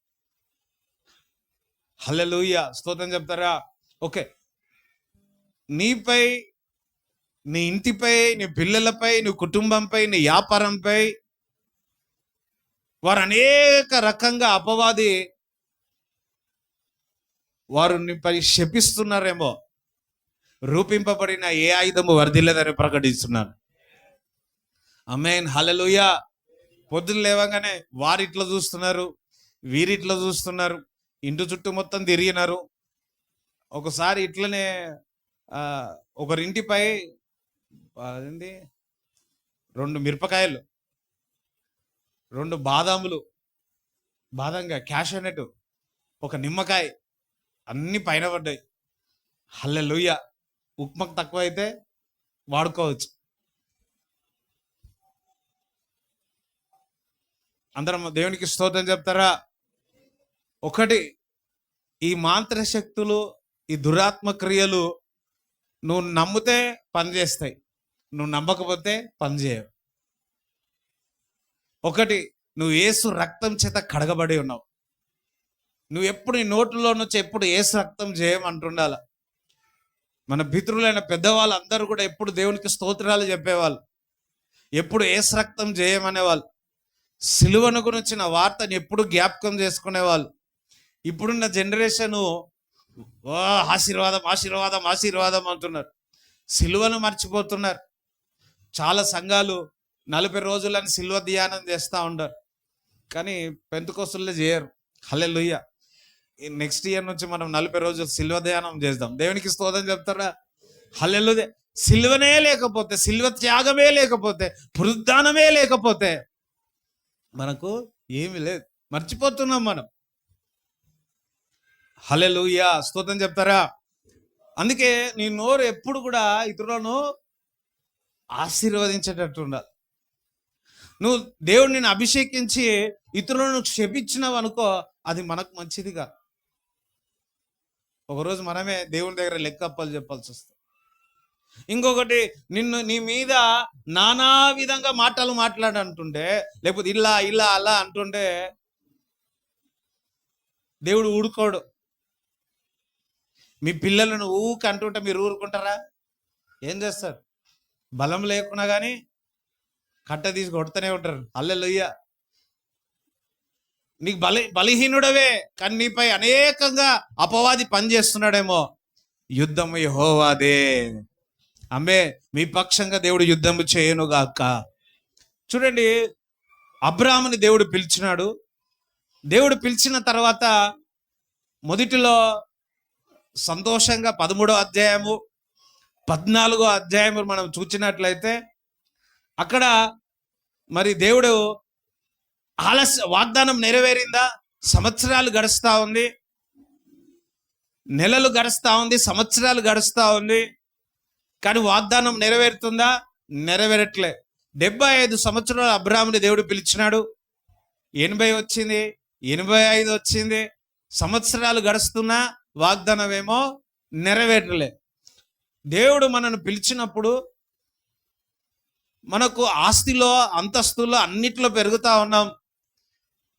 హల్లెలూయా, స్తోత్రం చెప్తారా? ఓకే, నీపై, నీ ఇంటిపై, నీ పిల్లలపై, నీ కుటుంబంపై, నీ వ్యాపారంపై వారు అనేక రకంగా అపవాది వారు నీపై శపిస్తున్నారేమో, రూపింపబడిన ఏ ఆయుధము వర్ధిల్లదని ప్రకటిస్తున్నారు. ఆమేన్, హల్లెలూయా. పొద్దున్న లేవగానే వారిట్లా చూస్తున్నారు, వీరిట్లా చూస్తున్నారు, ఇంటి చుట్టూ మొత్తం తిరిగినారు. ఒకసారి ఇట్లనే ఒకరింటిపై 2 మిరపకాయలు, 2 బాదంగా క్యాషనట్, ఒక నిమ్మకాయ అన్ని పైన పడ్డాయి. హల్లెలూయా. ఉప్మాకు తక్కువ అయితే వాడుకోవచ్చు. అందరం దేవునికి స్తోత్రం చెప్తారా? ఒకటి, ఈ మాంత్ర శక్తులు, ఈ దురాత్మ క్రియలు నువ్వు నమ్మితే పనిచేస్తాయి, నువ్వు నమ్మకపోతే పనిచేయవు. ఒకటి, నువ్వు యేసు రక్తం చేత కడగబడి ఉన్నావు. నువ్వు ఎప్పుడు నీ నోట్లో నుంచి ఎప్పుడు యేసు రక్తం చేయమంటుండాల. మన పితరులైన పెద్దవాళ్ళు అందరూ కూడా ఎప్పుడు దేవునికి స్తోత్రాలు చెప్పేవాళ్ళు, ఎప్పుడు యేసు రక్తం చేయమనేవాళ్ళు. సిలువను గురించిన వార్తని ఎప్పుడు జ్ఞాపకం చేసుకునేవాళ్ళు. ఇప్పుడున్న జనరేషను ఆశీర్వాదం ఆశీర్వాదం ఆశీర్వాదం అంటున్నారు, సిలువను మర్చిపోతున్నారు. చాలా సంఘాలు 40 రోజులని సిలువ ధ్యానం చేస్తూ ఉంటారు, కానీ పెంతెకొస్తేలో చేయరు. హల్లెలూయా. నెక్స్ట్ ఇయర్ నుంచి మనం 40 రోజులు సిలువ ధ్యానం చేద్దాం. దేవునికి స్తోత్రం చెప్తారా? హల్లెలూయా. సిలువనే లేకపోతే, సిలువ త్యాగమే లేకపోతే, పునరుద్ధానమే లేకపోతే మనకు ఏమీ లేదు, మర్చిపోతున్నాం మనం. హల్లెలూయా, స్తోత్రం చెప్తారా? అందుకే నీ నోరు ఎప్పుడు కూడా ఇతరులను ఆశీర్వదించేటట్టు ఉండాలి. నువ్వు దేవుడిని అభిషేకించి ఇతరులను శపించినావు అనుకో, అది మనకు మంచిది కాదు. ఒకరోజు మనమే దేవుని దగ్గర లెక్కప్పలు చెప్పాల్సి వస్తుంది. ఇంకొకటి, నీ మీద నానా విధంగా మాటలు మాట్లాడంటుంటే, లేకపోతే ఇలా ఇలా అలా అంటుంటే దేవుడు ఊరుకోడు. మీ పిల్లలను అంటుంటే మీరు ఊరుకుంటారా? ఏం చేస్తారు? బలం లేకున్నా కానీ కట్ట తీసి కొడుతూనే ఉంటారు. హల్లెలూయా. నీకు బలహీనుడవే, కానీ నీపై అనేకంగా అపవాది పనిచేస్తున్నాడేమో. యుద్ధము యెహోవాదే. ఆమె మీ పక్షంగా దేవుడు యుద్ధము చేయనుగాక. చూడండి, అబ్రాహాముని దేవుడు పిలిచినాడు. దేవుడు పిలిచిన తర్వాత మొదటిలో సంతోషంగా 13వ అధ్యాయము 14వ అధ్యాయము మనం చూచినట్లయితే అక్కడ మరి దేవుడు వాగ్దానం నెరవేరిందా? సంవత్సరాలు గడుస్తూ ఉంది, నెలలు గడుస్తూ ఉంది, సంవత్సరాలు గడుస్తూ ఉంది, కానీ వాగ్దానం నెరవేరుతుందా? నెరవేరట్లే. 75 సంవత్సరాలు అబ్రాహాముని దేవుడు పిలిచినాడు. 80 వచ్చింది, 85 వచ్చింది, సంవత్సరాలు గడుస్తున్నా వాగ్దానం ఏమో నెరవేరలే. దేవుడు మనను పిలిచినప్పుడు మనకు ఆస్తిలో, అంతస్తులో, అన్నిట్లో పెరుగుతా ఉన్నాం.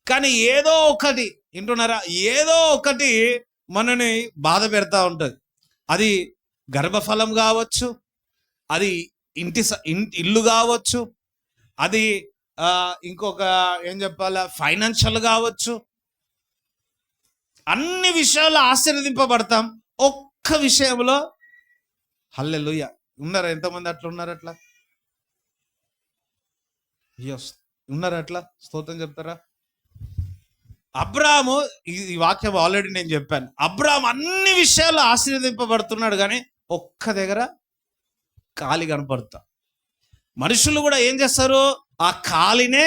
కానీ ఏదో ఒకటి, వింటున్నారా, ఏదో ఒకటి మనని బాధ పెడతా ఉంటుంది. అది గర్భఫలం కావచ్చు, అది ఇల్లు కావచ్చు, అది ఇంకొక ఏం చెప్పాలా ఫైనాన్షియల్ కావచ్చు. అన్ని విషయాల్లో ఆశీర్వదింపబడతాం, ఒక్క విషయంలో హల్లెలూయా. ఉన్నారా ఎంతమంది అట్లా ఉన్నారు? అట్లా ఉన్నారు అట్లా? స్తోత్రం చెప్తారా? అబ్రాము, ఈ వాక్యం ఆల్రెడీ నేను చెప్పాను. అబ్రాము అన్ని విషయాల్లో ఆశీర్వదింపబడుతున్నాడు, కానీ ఒక్క దగ్గర ఖాళీ కనపడతా. మనుషులు కూడా ఏం చేస్తారు, ఆ ఖాళీనే,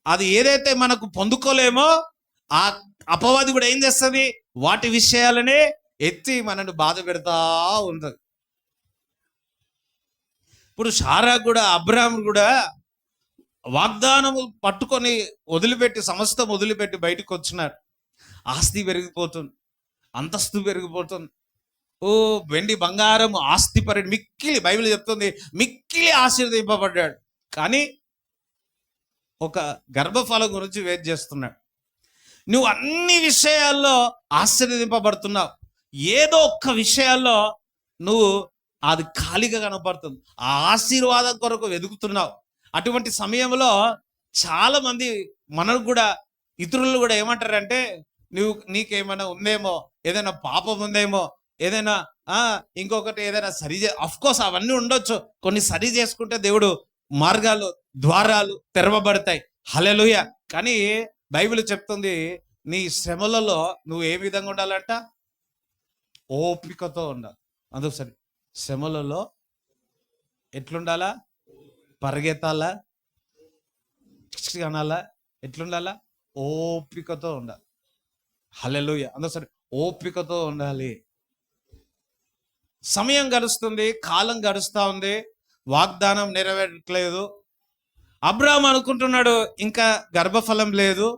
అది ఏదైతే మనకు పొందుకోలేమో ఆ అపవాది కూడా ఏం చేస్తుంది, వాటి విషయాలనే ఎత్తి మనల్ని బాధ పెడతా ఉంటుంది. ఇప్పుడు షారా కూడా, అబ్రాము కూడా వాగ్దానము పట్టుకొని వదిలిపెట్టి, సమస్తం వదిలిపెట్టి బయటకు వచ్చినారు. ఆస్తి పెరిగిపోతుంది, అంతస్తు పెరిగిపోతుంది. ఓ వెండి బంగారం ఆస్తి మిక్కిలి, బైబిల్ చెప్తుంది, మిక్కిలి ఆశీర్వదింపబడ్డాడు. కానీ ఒక గర్భఫలం గురించి వెయిట్ చేస్తున్నాడు. నువ్వు అన్ని విషయాల్లో ఆశీర్వదింపబడుతున్నావు, ఏదో ఒక్క విషయాల్లో నువ్వు అది ఖాళీగా కనపడుతుంది. ఆ ఆశీర్వాదం కొరకు వెతుకుతున్నావు. అటువంటి సమయంలో చాలా మంది మనకు కూడా, ఇతరులు కూడా ఏమంటారంటే, నీకేమైనా ఉందేమో, ఏదైనా పాపం ఉందేమో, ఏదైనా ఇంకొకటి ఏదైనా అఫ్కోర్స్ అవన్నీ ఉండొచ్చు. కొన్ని సరి చేసుకుంటే దేవుడు మార్గాలు, ద్వారాలు తెరవబడతాయి. హల్లెలూయా. కానీ బైబిల్ చెప్తుంది, నీ శ్రమలలో నువ్వు ఏ విధంగా ఉండాలంట? ఓపికతో ఉండాలి. అందుకు సరే, శ్రమలలో ఎట్లుండాలా? పరిగెత్తాలా? అనాలా? ఎట్లుండాలా? ఓపికతో ఉండాలి. హల్లెలూయా. అందుకు సరే, ఓపికతో ఉండాలి. సమయం గడుస్తుంది, కాలం గడుస్తూ ఉంది, వాగ్దానం నెరవేరట్లేదు. అబ్రాహాము అనుకుంటున్నాడు, ఇంకా గర్భఫలం లేదు,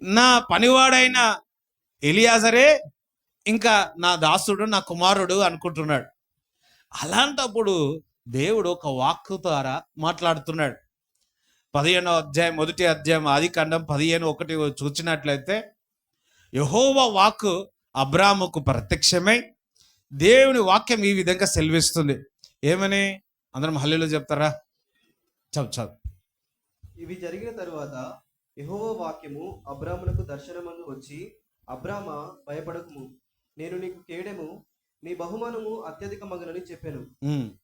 నా పనివాడైన ఎలియాజరే ఇంకా నా దాసుడు, నా కుమారుడు అనుకుంటున్నాడు. అలాంటప్పుడు దేవుడు ఒక వాక్కు ద్వారా మాట్లాడుతున్నాడు. 15వ అధ్యాయం, మొదటి అధ్యాయం, ఆదికాండం 15:1 చూసినట్లయితే, యెహోవా వాక్కు అబ్రాహాముకు ప్రత్యక్షమై, దేవుని వాక్యం ఈ విధంగా సెలవిస్తుంది. ఏమని? అందరం హల్లెలూయా చెప్తారా? చదువు. ఇవి జరిగిన తరువాత యెహోవా వాక్యము అబ్రామునకు దర్శనమందు వచ్చి, అబ్రామా, భయపడకుము, నేను నీకు కేడెము, నీ బహుమానము అత్యధికమగునని చెప్పాను.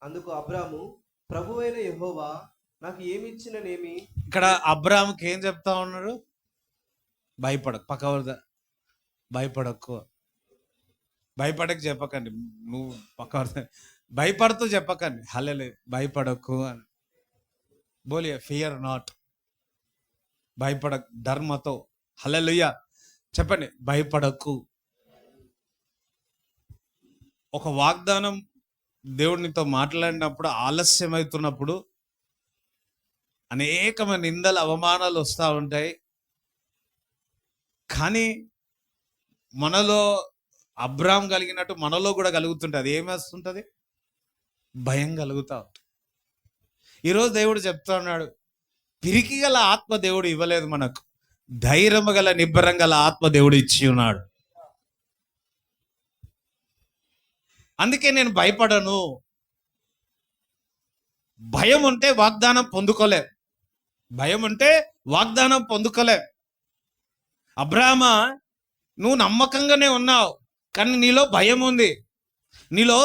అందుకు అబ్రాము, ప్రభువైన యెహోవా నాకు ఏమి ఇచ్చిననేమి. ఇక్కడ అబ్రాముకి ఏం చెప్తా ఉన్నాడు? భయపడకు. పక్క భయపడకు, భయపడకు చెప్పకండి. నువ్వు పక్క భయపడుతూ చెప్పకండి. హల్లెలూయా. భయపడకు అని బోలియా, ఫియర్ నాట్, భయపడకు, ధర్మతో. హల్లెలూయా చెప్పండి, భయపడకు. ఒక వాగ్దానం దేవుడినితో మాట్లాడినప్పుడు ఆలస్యమవుతున్నప్పుడు అనేకమైన నిందలు, అవమానాలు వస్తూ ఉంటాయి. కానీ మనలో అబ్రాహాం కలిగినట్టు మనలో కూడా కలుగుతుంటుంది. ఏమేస్తుంటుంది? భయం కలుగుతా ఉంటుంది. ఈరోజు దేవుడు చెప్తా ఉన్నాడు, పిరికి గల ఆత్మ దేవుడు ఇవ్వలేదు మనకు, ధైర్యము గల, నిబ్బరం గల ఆత్మ దేవుడు ఇచ్చి ఉన్నాడు. అందుకే నేను భయపడను. భయం ఉంటే వాగ్దానం పొందుకోలే, భయం ఉంటే వాగ్దానం పొందుకోలే. అబ్రాహామా, నువ్వు నమ్మకంగానే ఉన్నావు, కానీ నీలో భయం ఉంది, నీలో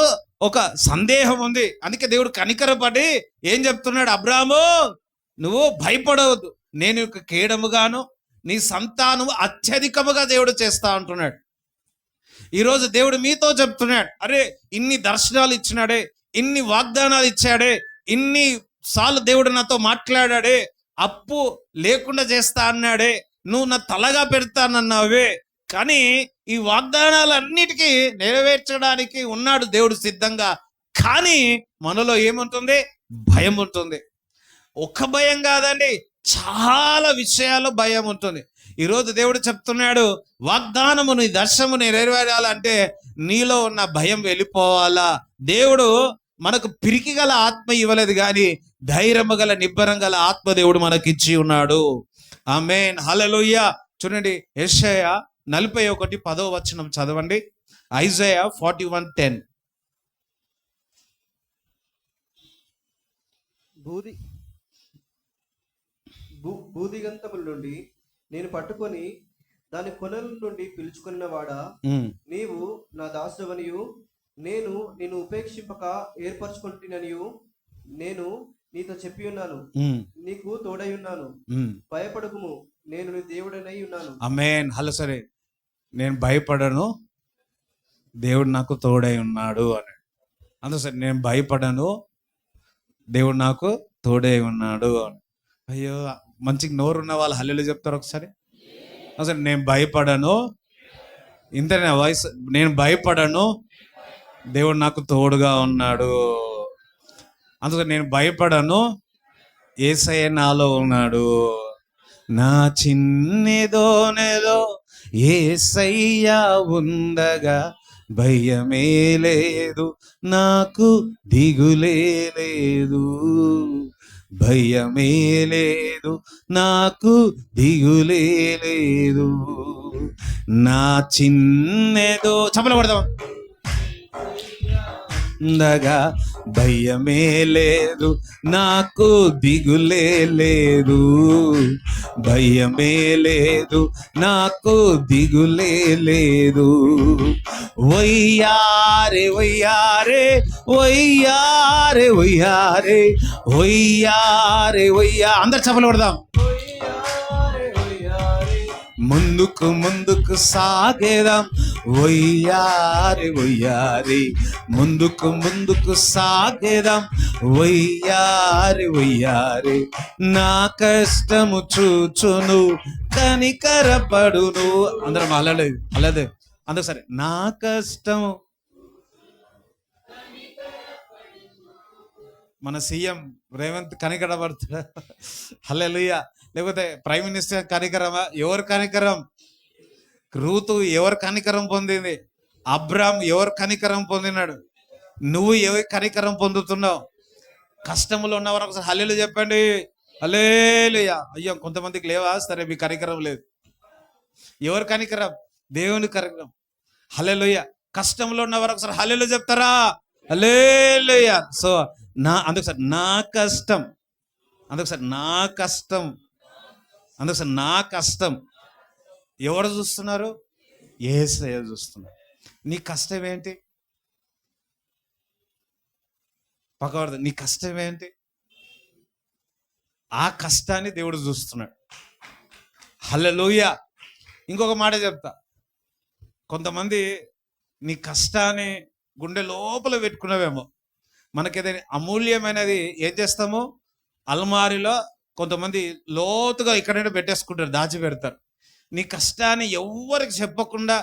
ఒక సందేహం ఉంది. అందుకే దేవుడు కనికరపడి ఏం చెప్తున్నాడు? అబ్రాహాము, నువ్వు భయపడవద్దు, నేను ఒక కేడముగాను నీ సంతానం అత్యధికముగా దేవుడు చేస్తా అంటున్నాడు. ఈరోజు దేవుడు మీతో చెప్తున్నాడు, అరే ఇన్ని దర్శనాలు ఇచ్చినాడే, ఇన్ని వాగ్దానాలు ఇచ్చాడే, ఇన్ని సార్లు దేవుడు నాతో మాట్లాడాడే, అప్పు లేకుండా చేస్తా అన్నాడే, నువ్వు నా తలగా పెడతానన్నావే, కానీ ఈ వాగ్దానాలన్నిటికీ నెరవేర్చడానికి ఉన్నాడు దేవుడు సిద్ధంగా. కానీ మనలో ఏముంటుంది? భయం ఉంటుంది. ఒక్క భయం కాదండి, చాలా విషయాల్లో భయం ఉంటుంది. ఈరోజు దేవుడు చెప్తున్నాడు, వాగ్దానము, నీ దర్శనము నెరవేరాలంటే నీలో ఉన్న భయం వెళ్ళిపోవాలా. దేవుడు మనకు పిరికి గల ఆత్మ ఇవ్వలేదు, కానీ ధైర్యము గల నిబ్బరం గల ఆత్మ దేవుడు మనకిచ్చి ఉన్నాడు. ఆమేన్, హల్లెలూయా. చూడండి, యెషయా 41:10 చదవండి. ఐజయా 41:10. భూదిగంతముల నుండి నేను పట్టుకొని దాని కొనల నుండి పిలుచుకున్న వాడా, నీవు నా దాసుడవనియు నేను నిన్ను ఉపేక్షింపక ఏర్పరచుకుంటున్ననియు నేను నీతో చెప్పి ఉన్నాను. నీకు తోడై ఉన్నాను, భయపడకుము, నేను నీ దేవుడనై ఉన్నాను. ఆమేన్, హలో. సరే, నేను భయపడను, దేవుడు నాకు తోడై ఉన్నాడు అని. అందుకు సరే, నేను భయపడను, దేవుడు నాకు తోడై ఉన్నాడు అని. అయ్యో, మంచిగా నోరున్న వాళ్ళు హల్లెలూయా చెప్తారు ఒకసారి. అసలు నేను భయపడను, ఇంతనే వాయిస్, నేను భయపడను, దేవుడు నాకు తోడుగా ఉన్నాడు. అందుకని నేను భయపడను, యేసయ్య నాలో ఉన్నాడు. నా చిన్నదోనెలో యేసయ్య ఉండగా భయమే లేదు, నాకు దిగులే లేదు. భయమే లేదు, నాకు దిగులే లేదు. నా చిన్నదో చప్పలు కొడదాం. ఉండగా భయమే లేదు, నాకు దిగులే లేదు. భయమే లేదు, నాకు దిగులే లేదు. వయ్యారే వయ్యారే వయ్యారే వయ్యారే వయ్యారే వయ్యా, అందరు చప్పలు కొడదాం. ముందుకు ముందుకు సాగేదాం, వయ్యారి వయ్యారి. ముందుకు ముందుకు సాగేదాం, వయ్యారి వయ్యారి. నా కష్టము చూచును కనికరపడును. అందరం అలాదే అందరూ సరే. నా కష్టము, మన సీఎం రేవంత్ కనికరపడుతున్నా, హల్లెలూయా. లేకపోతే ప్రైమ్ మినిస్టర్ కనికరమా? ఎవరు కనికరం? రూతు ఎవరు కనికరం పొందింది? అబ్రామ్ ఎవరు కనికరం పొందినాడు? నువ్వు ఎవరు కనికరం పొందుతున్నావు? కష్టములో ఉన్నవారు ఒకసారి హల్లెలూయా చెప్పండి. హల్లెలూయా. అయ్యో, కొంతమందికి లేవా? సరే, మీ కనికరం లేదు. ఎవరు కనికరం? దేవుని కనికరం. హల్లెలూయా. కష్టంలో ఉన్నవారు ఒకసారి హల్లెలూయా చెప్తారా? హల్లెలూయా. సో అందుకు సార్ నా కష్టం, అందుకు సార్ నా కష్టం, అందుకు సార్ నా కష్టం ఎవరు చూస్తున్నారు? యేసయ్య చూస్తున్నారు. నీ కష్టం ఏంటి? పక్కవాడు, నీ కష్టం ఏంటి? ఆ కష్టాన్ని దేవుడు చూస్తున్నాడు. హల్లెలూయా. ఇంకొక మాట చెప్తా. కొంతమంది నీ కష్టాన్ని గుండె లోపల పెట్టుకున్నావేమో. మనకేదైనా అమూల్యమైనది ఏం చేస్తాము? అల్మారిలో కొంతమంది లోతుగా ఇక్కడైనా పెట్టేసుకుంటారు, దాచిపెడతారు. నీ కష్టాన్ని ఎవ్వరికి చెప్పకుండా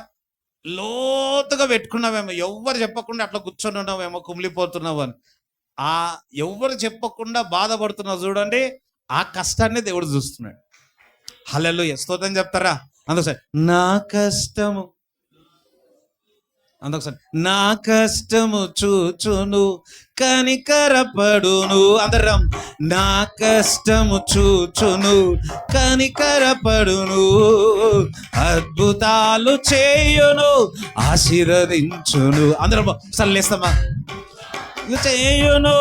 లోతుగా పెట్టుకున్నావేమో, ఎవ్వరు చెప్పకుండా అట్లా కూర్చొని ఉన్నావేమో, కుమిలిపోతున్నావు అని. ఆ ఎవ్వరు చెప్పకుండా బాధపడుతున్నావు చూడండి, ఆ కష్టాన్ని దేవుడు చూస్తున్నాడు. హల్లెలూయా, స్తోత్రం చెప్తారా? అందుకని నా కష్టము, అందుకని నా కష్టము చూచును కనికరపడును. అందరం, నా కష్టము చూచును కనికరపడును. అద్భుతాలు చేయును ఆశీర్వదించును. అందరం సల్లేస్తామా? చేయును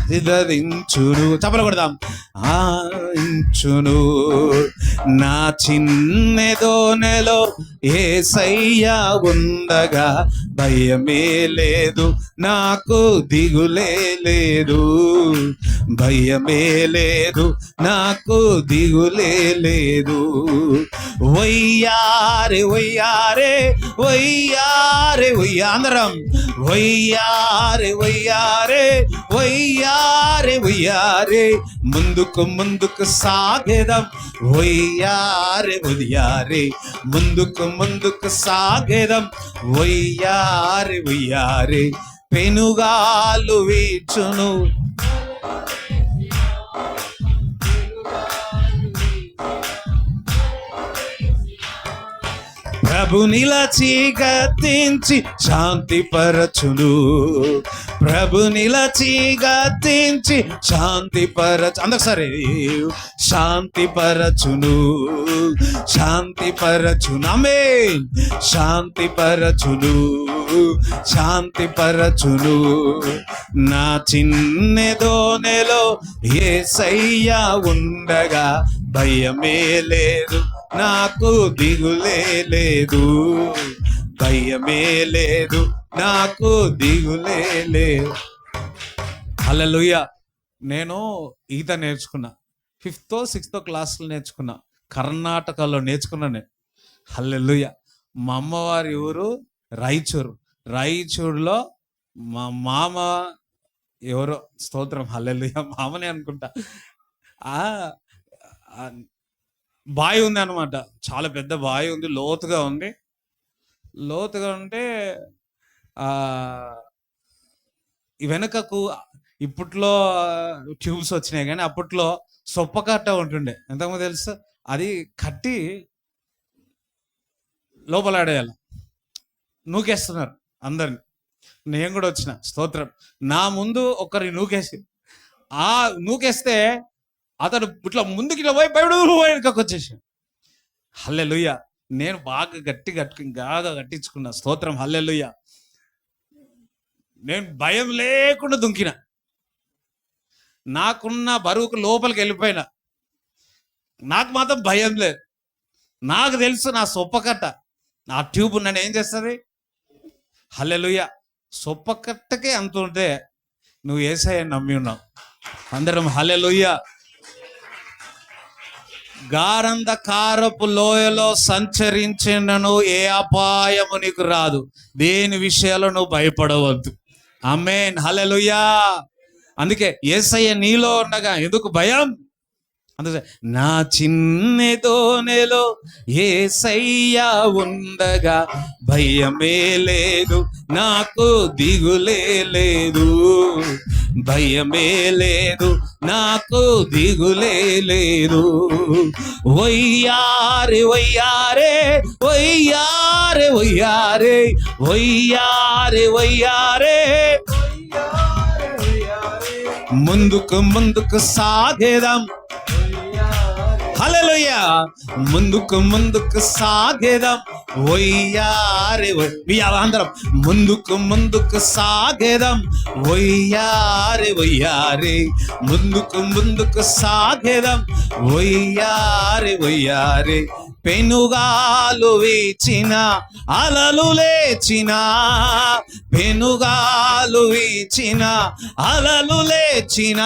సిద్ధరించును. చప్పలు కొడదాం. ఆయించును. నా చిన్నదోనెలో యేసయ్య ఉండగా భయమే లేదు, నాకు దిగులే లేదు. భయమే లేదు, నాకు దిగులే లేదు. వయ్యారే వయ్యారే వయ్యారే వయ్యా, అందరం వయ్యారే వయ్యారే వయ్యారే వయ్యారే. ముందుకు ముందుకు సాగేదాం, వయ్యారే వయ్యారే. ముందుకు ముందుకు సాగేదాం, వయ్యారే వయ్యారే. పెనుగాలు వీచును, ప్రభు నిలచి గద్దించి శాంతిపరచును. ప్రభు నిలచి గద్దించి శాంతిపరచు. అందొకసారి శాంతిపరచును, శాంతిపరచును. ఆమేన్. శాంతిపరచును, శాంతిపరచును. నా చిన్నెదోనెలో యేసయ్య ఉండగా భయమే లేదు, నాకు దిగులే లేదు. భయమే లేదు, నాకు దిగులే లేదు. హల్లెలూయా. నేను ఈత నేర్చుకున్నా, 5th 6th క్లాస్లో నేర్చుకున్నా, కర్ణాటకలో నేర్చుకున్నా నేను. హల్లెలూయా. మా అమ్మవారి ఊరు రాయచూరు. రాయచూరులో మా మామ ఎవరో, స్తోత్రం హల్లెలూయా, మామనే అనుకుంటా, బావి ఉంది అనమాట. చాలా పెద్ద బావి ఉంది, లోతుగా ఉంది. లోతుగా ఉంటే ఈ వెనుకకు ఇప్పట్లో ట్యూబ్స్ వచ్చినాయి, కానీ అప్పట్లో సొప్పకట్ట ఉంటుండే, ఎంతమంది తెలుసు? అది కట్టి లోపలాడేయాలి. నూకేస్తున్నారు అందరిని. నేను కూడా వచ్చిన, స్తోత్రం. నా ముందు ఒకరి నూకేసి, ఆ నూకేస్తే అతడు ఇట్లా ముందుకి ఇట్లా పోయి వెనుకకు వచ్చేసి. హల్లెలూయా. నేను బాగా బాగా కట్టించుకున్నా, స్తోత్రం హల్లెలూయా. నేను భయం లేకుండా దుంకిన, నాకున్న బరువుకు లోపలికి వెళ్ళిపోయినా. నాకు మాత్రం భయం లేదు. నాకు తెలుసు నా సొప్పకట్ట, నా ట్యూబ్ నన్ను ఏం చేస్తుంది. హల్లెలూయా. సొప్పకట్టకే అంత ఉంటే నువ్వు యేసయ్యని నమ్మి ఉన్నావు. అందరం హల్లెలూయా. గారంధకారపు లోయలో సంచరించినను ఏ అపాయము నీకు రాదు, దేని విషయాల్లో నువ్వు భయపడవద్దు. ఆమేన్. హల్లెలూయా. అందుకే యేసయ్య నీలో ఉండగా ఎందుకు భయం? అందుకే నా చిన్నెదోనెలో యేసయ్య ఉండగా భయమే లేదు, నాకు దిగులే లేదు. భయమే లేదు, నాకు దిగులే లేదు. ఒయ్యారే ఒయ్యారే ఒయ్యారే ఒయ్యారే ఒయ్యారే ఒయ్యారే, ముందుకు ముందుకు సాగేదాం. హల్లెలూయా. ముందుకు ముందుకు సాగేదాం. ఒయ్యారే అందరం ముందుకు ముందుకు సాగేదాం. ఒయ్యారే ఒయ్యారే, ముందుకు ముందుకు సాగేదాం. ఒయ్యారే ఒయ్యారే, పెనుగాలు వీచిన అలలు లేచిన, పెనుగాలు వీచిన అలలు లేచిన,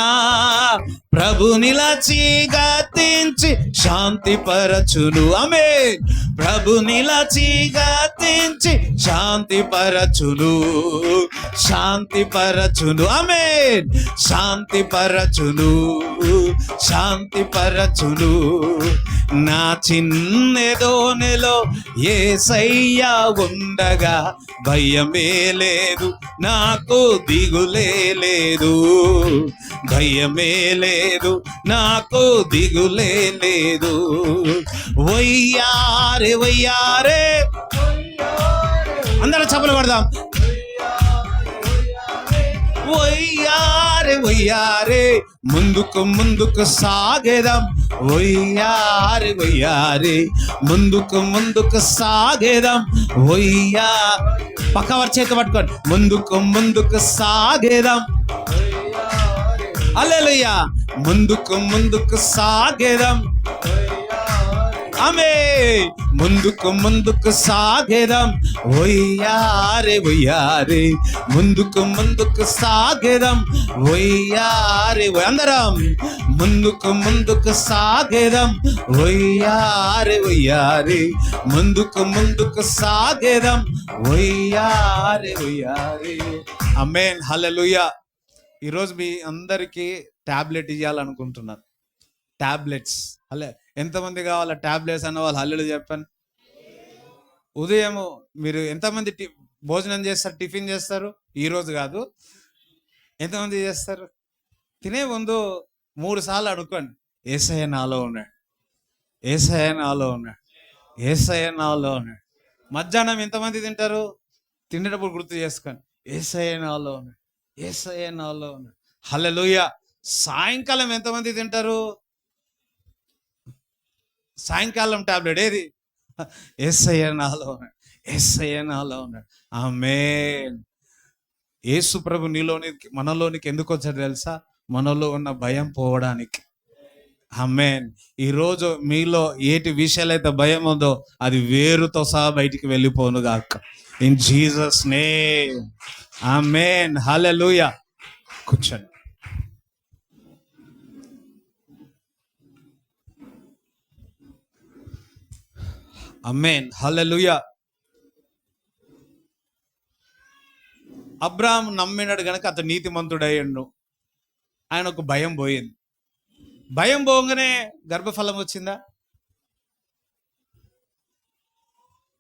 ప్రభు నిలచి గద్దించి శాంతిపరచును. ఆమేన్. ప్రభు నిలచి గద్దించి శాంతిపరచును, శాంతిపరచును. ఆమేన్. శాంతిపరచును, శాంతిపరచును. నా చిన్నెదోనెలో యేసయ్య ఉండగా భయమే లేదు, నాకు దిగులే లేదు. భయమే లేదు, నాకు దిగులే లేదు. ఒయ్యారే ఒయ్యారే, అందరూ చప్పలు పడదాం. ఒయ్యారే ఒయ్యారే, ముందుకు ముందుకు సాగేదాం. ఒయ్యారే ఒయ్యారే, ముందుకు ముందుకు సాగేదాం. ఒయ్యా, పక్కవారి చేతి పట్టుకోండి. ముందుకు ముందుకు సాగేదాం. హల్లెలూయా. ముందుకు ముందుకు సాగేదాం. ఆమేన్. ముందుకు ముందుకు సాగేదాం. ఒయ్యారే ఒయ్యారే, ముందుకు ముందుకు సాగేదాం. ఒయ్యారే అందరం ముందుకు ముందుకు సాగేదాం. ఒయ్యారే ఒయ్యారే, ముందుకు ముందుకు సాగేదాం. ఒయ్యారే ఒయ్యారే. ఆమేన్. హల్లెలూయా. ఈరోజు మీ అందరికీ టాబ్లెట్ ఇవ్వాలనుకుంటున్నాను. టాబ్లెట్స్. హల్లే, ఎంతమంది కావాలా టాబ్లెట్స్ అన్న వాళ్ళు హల్లెలూయా చెప్పండి. ఉదయం మీరు ఎంతమంది భోజనం చేస్తారు, టిఫిన్ చేస్తారు? ఈరోజు కాదు, ఎంతమంది చేస్తారు? తినే ముందు 3 సార్లు అడుక్కోండి, యేసయ్య నాలో ఉన్నాడు, యేసయ్య నాలో ఉన్నాడు, యేసయ్య నాలో ఉన్నాడు. మధ్యాహ్నం ఎంతమంది తింటారు? తినేటప్పుడు గుర్తు చేసుకోండి, యేసయ్య నాలో ఉన్నాడు, యేసయ్య నాలో ఉన్నాడు. హల్లెలూయా. సాయంకాలం ఎంతమంది తింటారు? సాయంకాలం టాబ్లెట్ ఏది? యేసయ్య నాలో ఉన్నాడు, యేసయ్య నాలో ఉన్నాడు. ఆమేన్. యేసు ప్రభు నీలోనికి మనలోనికి ఎందుకు వచ్చాడు తెలుసా? మనలో ఉన్న భయం పోవడానికి. ఆమేన్. ఈరోజు మీలో ఏటి విషయాలైతే భయం ఉందో అది వేరుతో సహా బయటికి వెళ్ళిపోను గాక, ఇన్ జీసస్ నేమ్. ఆమేన్. హల్లెలూయా. కూర్చోండి. ఆమేన్. హల్లెలూయా. అబ్రాహాము నమ్మినాడు గనక అతను నీతిమంతుడయ్యిండు. ఆయనకు భయం పోయింది. భయం పోగానే గర్భఫలం వచ్చిందా?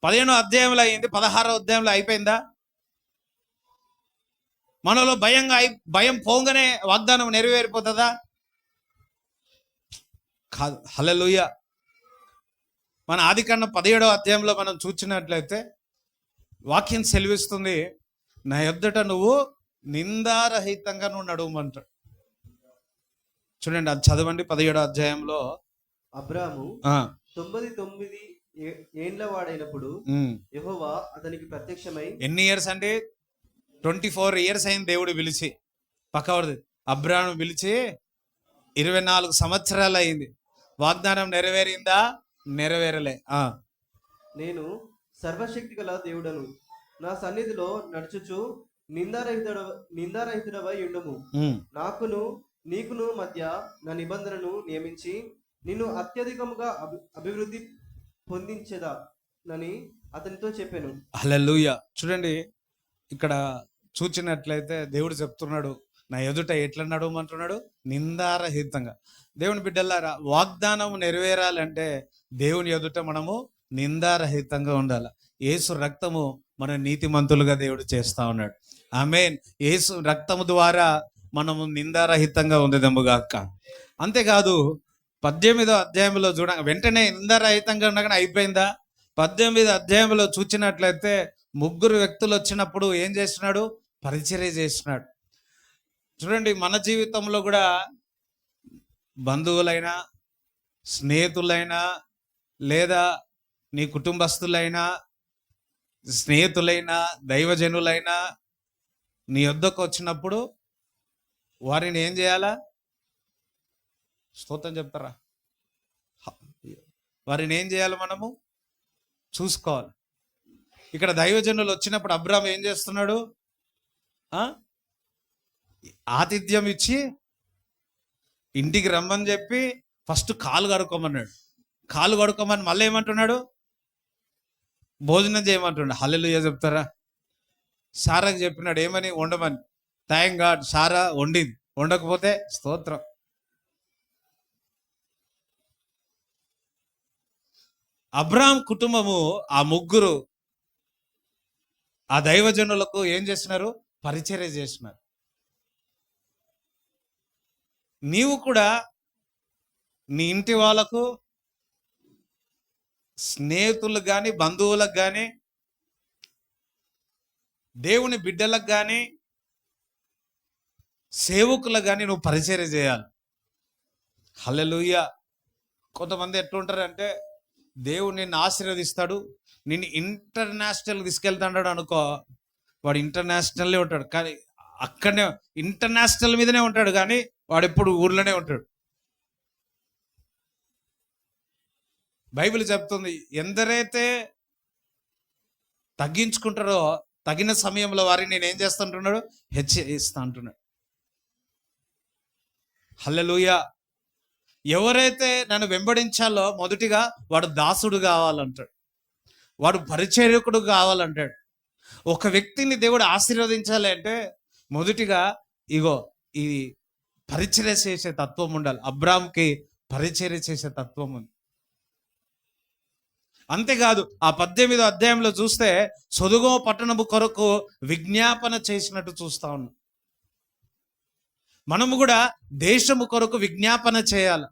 15వ అధ్యాయంలో అయింది, 16వ అధ్యాయంలో అయిపోయిందా? మనలో భయం పోగానే వాగ్దానం నెరవేరిపోతుందా? కాదు. హల్లెలూయా. మన ఆదికాండం 17వ అధ్యాయంలో మనం చూసినట్లయితే వాక్యం సెలవిస్తుంది, నా ఎదుట నువ్వు నిందారహితంగా నువ్వు నడువమంటాడు. చూడండి, అది చదవండి. 17వ అధ్యాయంలో అబ్రాము 99 ఏండ్ల వాడైనప్పుడు యెహోవా అతనికి ప్రత్యక్షమై, ఎన్ని ఇయర్స్ అంటే 24 ఇయర్స్ అయింది దేవుడు పిలిచి. పక్కవది అబ్రాము పిలిచి 24 సంవత్సరాలు అయింది. వాగ్దానం నెరవేరిందా? నెరవేరలే. నేను సర్వశక్తి గల దేవుడను, నా సన్నిధిలో నడుచుచు నిందారహితుడవై ఉండుము. నాకును నీకును మధ్య నా నిబంధనను నియమించి నిన్ను అత్యధికముగా అభివృద్ధి పొందించేదానని అతనితో చెప్పాను. హల్లెలూయా. చూడండి, ఇక్కడ చూచినట్లయితే దేవుడు చెప్తున్నాడు, నా ఎదుట ఎట్లా నడవమంటున్నాడు? నిందారహితంగా. దేవుని బిడ్డలారా, వాగ్దానం నెరవేరాలంటే దేవుని ఎదుట మనము నిందారహితంగా ఉండాలి. యేసు రక్తము మన నీతిమంతులుగా దేవుడు చేస్తా ఉన్నాడు. ఆమేన్. యేసు రక్తము ద్వారా మనము నిందారహితంగా ఉండదముగాక. అంతేకాదు 18వ అధ్యాయంలో వెంటనే నిందారహితంగా ఉండగానే అయిపోయిందా? 18వ అధ్యాయంలో చూచినట్లయితే 3 వ్యక్తులు వచ్చినప్పుడు ఏం చేస్తున్నాడు? పరిచర్య చేస్తున్నాడు. చూడండి, మన జీవితంలో కూడా బంధువులైనా, స్నేహితులైనా, లేదా నీ కుటుంబస్తులైనా, స్నేహితులైనా, దైవజనులైనా నీ వద్దకు వచ్చినప్పుడు వారిని ఏం చేయాలా? స్తోత్రం చెప్తారా? వారిని ఏం చేయాలి? మనము చూసుకోవాలి. ఇక్కడ దైవజనులు వచ్చినప్పుడు అబ్రాహాము ఏం చేస్తున్నాడు? ఆతిథ్యం ఇచ్చి ఇంటికి రమ్మని చెప్పి ఫస్ట్ కాలు కడుక్కోమన్నాడు. కాలు కడుక్కోమని మళ్ళీ ఏమంటున్నాడు? భోజనం చేయమంటున్నాడు. హల్లెలూయా చెప్తారా? సారాకి చెప్పినాడు ఏమని? వండమని. థ్యాంక్ గాడ్, సారా వండింది. వండకపోతే స్తోత్రం. అబ్రాహాం కుటుంబము ఆ 3 ఆ దైవజనులకు ఏం చేస్తున్నారు? పరిచర్య చేస్తున్నారు. నీవు కూడా నీ ఇంటి వాళ్ళకు, స్నేహితులకు కానీ, బంధువులకు కానీ, దేవుని బిడ్డలకు కానీ, సేవకులకు కానీ నువ్వు పరిచర్య చేయాలి. హల్లెలూయా. కొంతమంది ఎట్లుంటారంటే, దేవుడు నిన్ను ఆశీర్వదిస్తాడు, నిన్ను ఇంటర్నేషనల్ తీసుకెళ్తాడు అనుకో, వాడు ఇంటర్నేషనల్లే ఉంటాడు, కానీ అక్కడనే ఇంటర్నేషనల్ మీదనే ఉంటాడు, కానీ వాడు ఎప్పుడు ఊర్లోనే ఉంటాడు. బైబిల్ చెప్తుంది, ఎందరైతే తగ్గించుకుంటారో తగిన సమయంలో వారిని నేను ఏం చేస్తుంటున్నాడు? హెచ్చరిస్తా అంటున్నాడు. హల్లెలూయా. ఎవరైతే నన్ను వెంబడించాలో మొదటిగా వాడు దాసుడు కావాలంటాడు, వాడు పరిచర్యకుడు కావాలంటాడు. ఒక వ్యక్తిని దేవుడు ఆశీర్వదించాలి అంటే మొదటిగా ఇగో ఈ పరిచర్య చేసే తత్వం ఉండాలి. అబ్రాహాముకి పరిచర్య చేసే తత్వం ఉంది. అంతేకాదు ఆ 18వ అధ్యాయంలో చూస్తే సొదొమ పట్టణము కొరకు విజ్ఞాపన చేసినట్టు చూస్తా ఉన్నాం. మనము కూడా దేశము కొరకు విజ్ఞాపన చేయాలి.